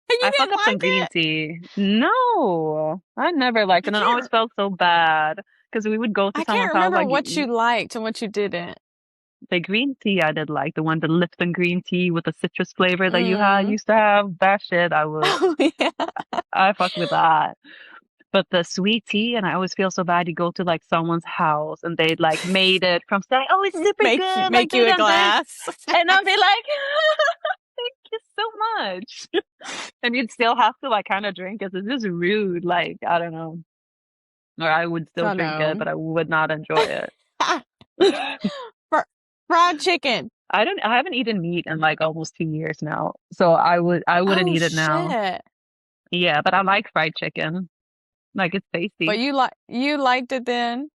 You I fuck didn't up some like green it? tea. No, I never liked I it, and I always can't felt so bad because we would go to I someone's can't house remember like what you liked and what you didn't. the green tea. I did like the one, the Lipton green tea with the citrus flavor that you had Mm. used to have. That shit, Oh yeah. I fucked with that. But the sweet tea, and I always feel so bad. You go to like someone's house and they'd like made it from scratch. Oh, it's super good. Like Make they you a done this, glass. and I'll be like, thank you so much. And you'd still have to like kind of drink it. It's just rude. Like I don't know, or I would still I drink it, know. but I would not enjoy it. Fried chicken. I haven't eaten meat in like almost 2 years now, so I wouldn't Oh eat it now. shit. Yeah, but I like fried chicken. Like it's But tasty. you liked it then?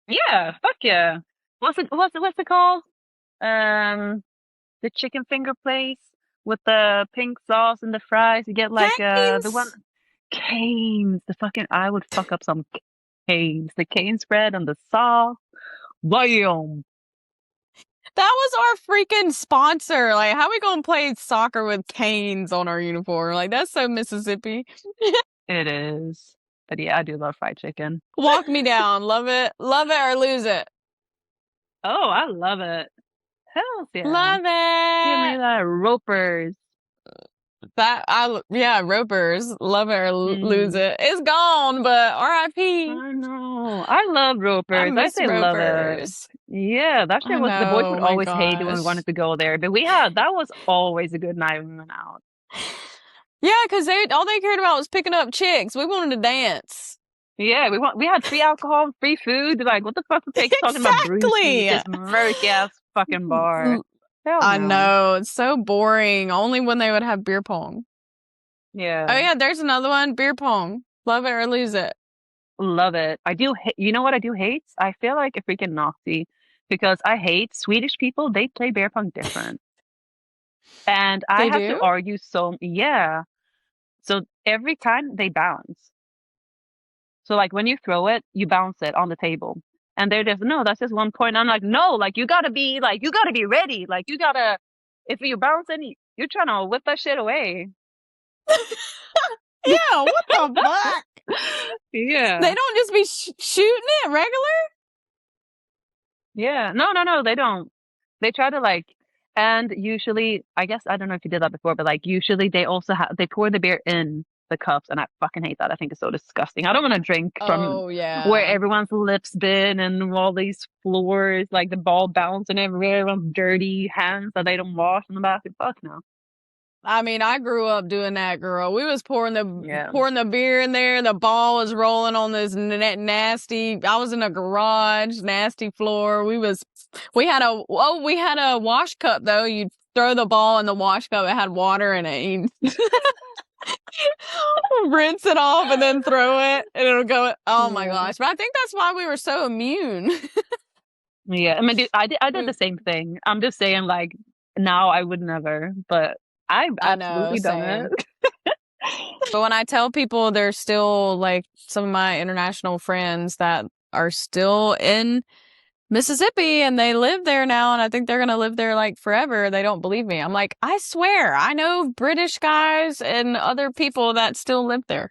Yeah, fuck yeah. What's it called? Um, the chicken finger place with the pink sauce and the fries. You get like the one Canes. Canes. The fucking I would fuck up some Canes. The cane spread and the sauce. Bam. That was our freaking sponsor. Like, how we gonna play soccer with canes on our uniform? Like, that's so Mississippi. It is. But yeah, I do love fried chicken. Walk me down. Love it or lose it. Oh, I love it. Hell yeah. Love Give me it. that ropers. Ropers. Love it or lose Mm. it. It's gone, but R.I.P. I know. I love I ropers. I miss say love it. ropers. Yeah, that shit I was the boys know. would Oh my always hate it when we gosh. wanted to go there, but that was always a good night when we went out. Yeah, because all they cared about was picking up chicks. We wanted to dance. Yeah, we had free alcohol, free food. Like, what the fuck are pigs talking about brewskis? Exactly. This murky ass fucking bar. Hell I no. know. It's so boring. Only when they would have beer pong. Yeah. Oh yeah, there's another one. Beer pong. Love it or lose it. Love it. I do you know what I do hate? I feel like a freaking Nazi because I hate Swedish people. They play beer pong different. And I They have to do? argue yeah. So every time they bounce. So like when you throw it, you bounce it on the table. And they're just no, that's just 1 point. I'm like, no, like you gotta be ready. Like you gotta if you bounce any you're trying to whip that shit away. Yeah, what the fuck? Yeah. They don't just be shooting it regular? Yeah. No, they don't. They try to like And usually, I guess, I don't know if you did that before, but like usually they also they pour the beer in the cups, and I fucking hate that. I think it's so disgusting. I don't want to drink from Oh where yeah. everyone's lips been and all these floors, like the ball bouncing everywhere, everyone's dirty hands that they don't wash in the bathroom. Fuck no. I mean, I grew up doing that, girl. We was pouring Yeah. the beer in there. The ball was rolling on this nasty. I was in a garage, nasty floor. We had a wash cup though. You throw the ball in the wash cup. It had water in it. You rinse it off and then throw it, and it'll go. Oh my gosh! But I think that's why we were so immune. Yeah, I mean, dude, I did the same thing. I'm just saying, like, now I would never, but I've I know, absolutely done same. it. But when I tell people, there's still like some of my international friends that are still in Mississippi and they live there now, and I think they're gonna live there like forever. They don't believe me. I'm like, I swear, I know British guys and other people that still live there.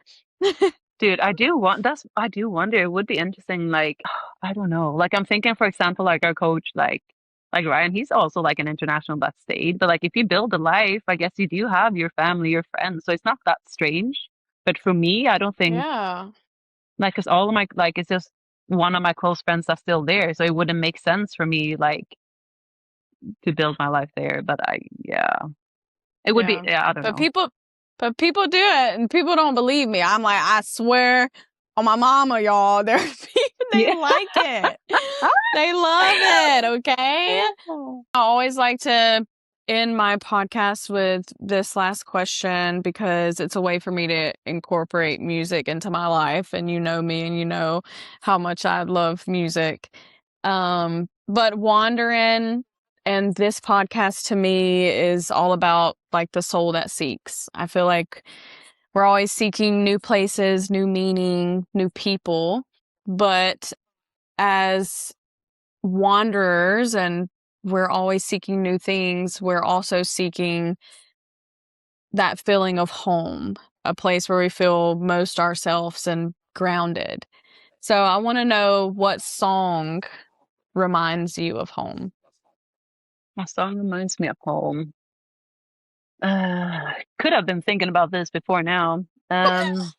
Dude, I do wonder. It would be interesting. Like, I don't know. Like, I'm thinking, for example, like our coach, like Ryan, he's also like an international that stayed. But like, if you build a life, I guess you do have your family, your friends. So it's not that strange. But for me, I don't think Yeah. like, cause all of my like, it's just one of my close friends that's still there. So it wouldn't make sense for me like to build my life there. But it would be. Yeah, I don't know. But people do it, and people don't believe me. I'm like, I swear on my mama, y'all, they Yeah. like it. They love it, okay? I always like to end my podcast with this last question because it's a way for me to incorporate music into my life, and you know me and you know how much I love music. But Wanderin and this podcast to me is all about like the soul that seeks. I feel like we're always seeking new places, new meaning, new people, but as wanderers, and we're always seeking new things, we're also seeking that feeling of home, a place where we feel most ourselves and grounded. So I want to know what song reminds you of home. My song reminds me of home. Could have been thinking about this before now. Because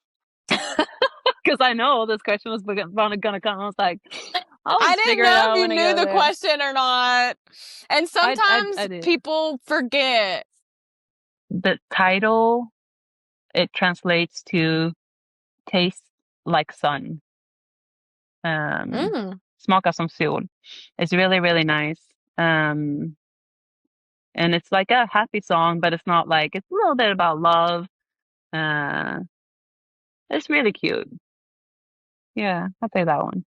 I know this question was gonna come. I was like, I didn't know if you knew the there. question or not. And sometimes I did. people forget. The title, it translates to taste like sun. Smaka som sol. It's really, really nice. And it's like a happy song, but it's not like, it's a little bit about love. It's really cute. Yeah, I'll say that one.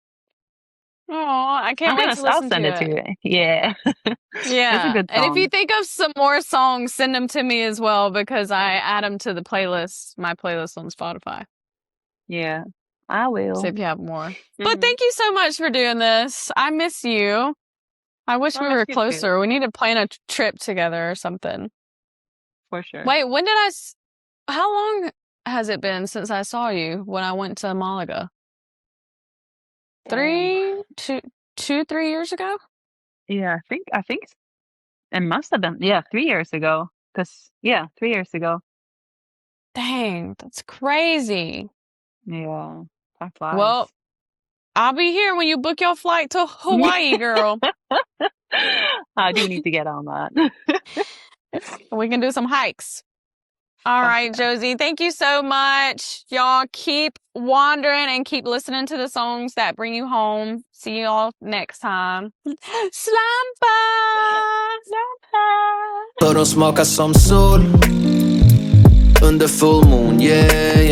Oh, I can't wait to listen I'll send it to you. Yeah. Yeah. It's a good song. And if you think of some more songs, send them to me as well, because I add them to the playlist, my playlist on Spotify. Yeah, I will. See if you have more. But thank you so much for doing this. I miss you. I wish we were closer. We need to plan a trip together or something. For sure. Wait, how long has it been since I saw you when I went to Malaga? 3 years ago? Yeah, I think it must have been 3 years ago. 3 years ago. Dang, that's crazy. Yeah, that flies. Well, I'll be here when you book your flight to Hawaii, girl. I do need to get on that. We can do some hikes. All right, Josie, thank you so much. Y'all keep wandering and keep listening to the songs that bring you home. See you all next time. Slampa! För de smakar som sol under full moon, yeah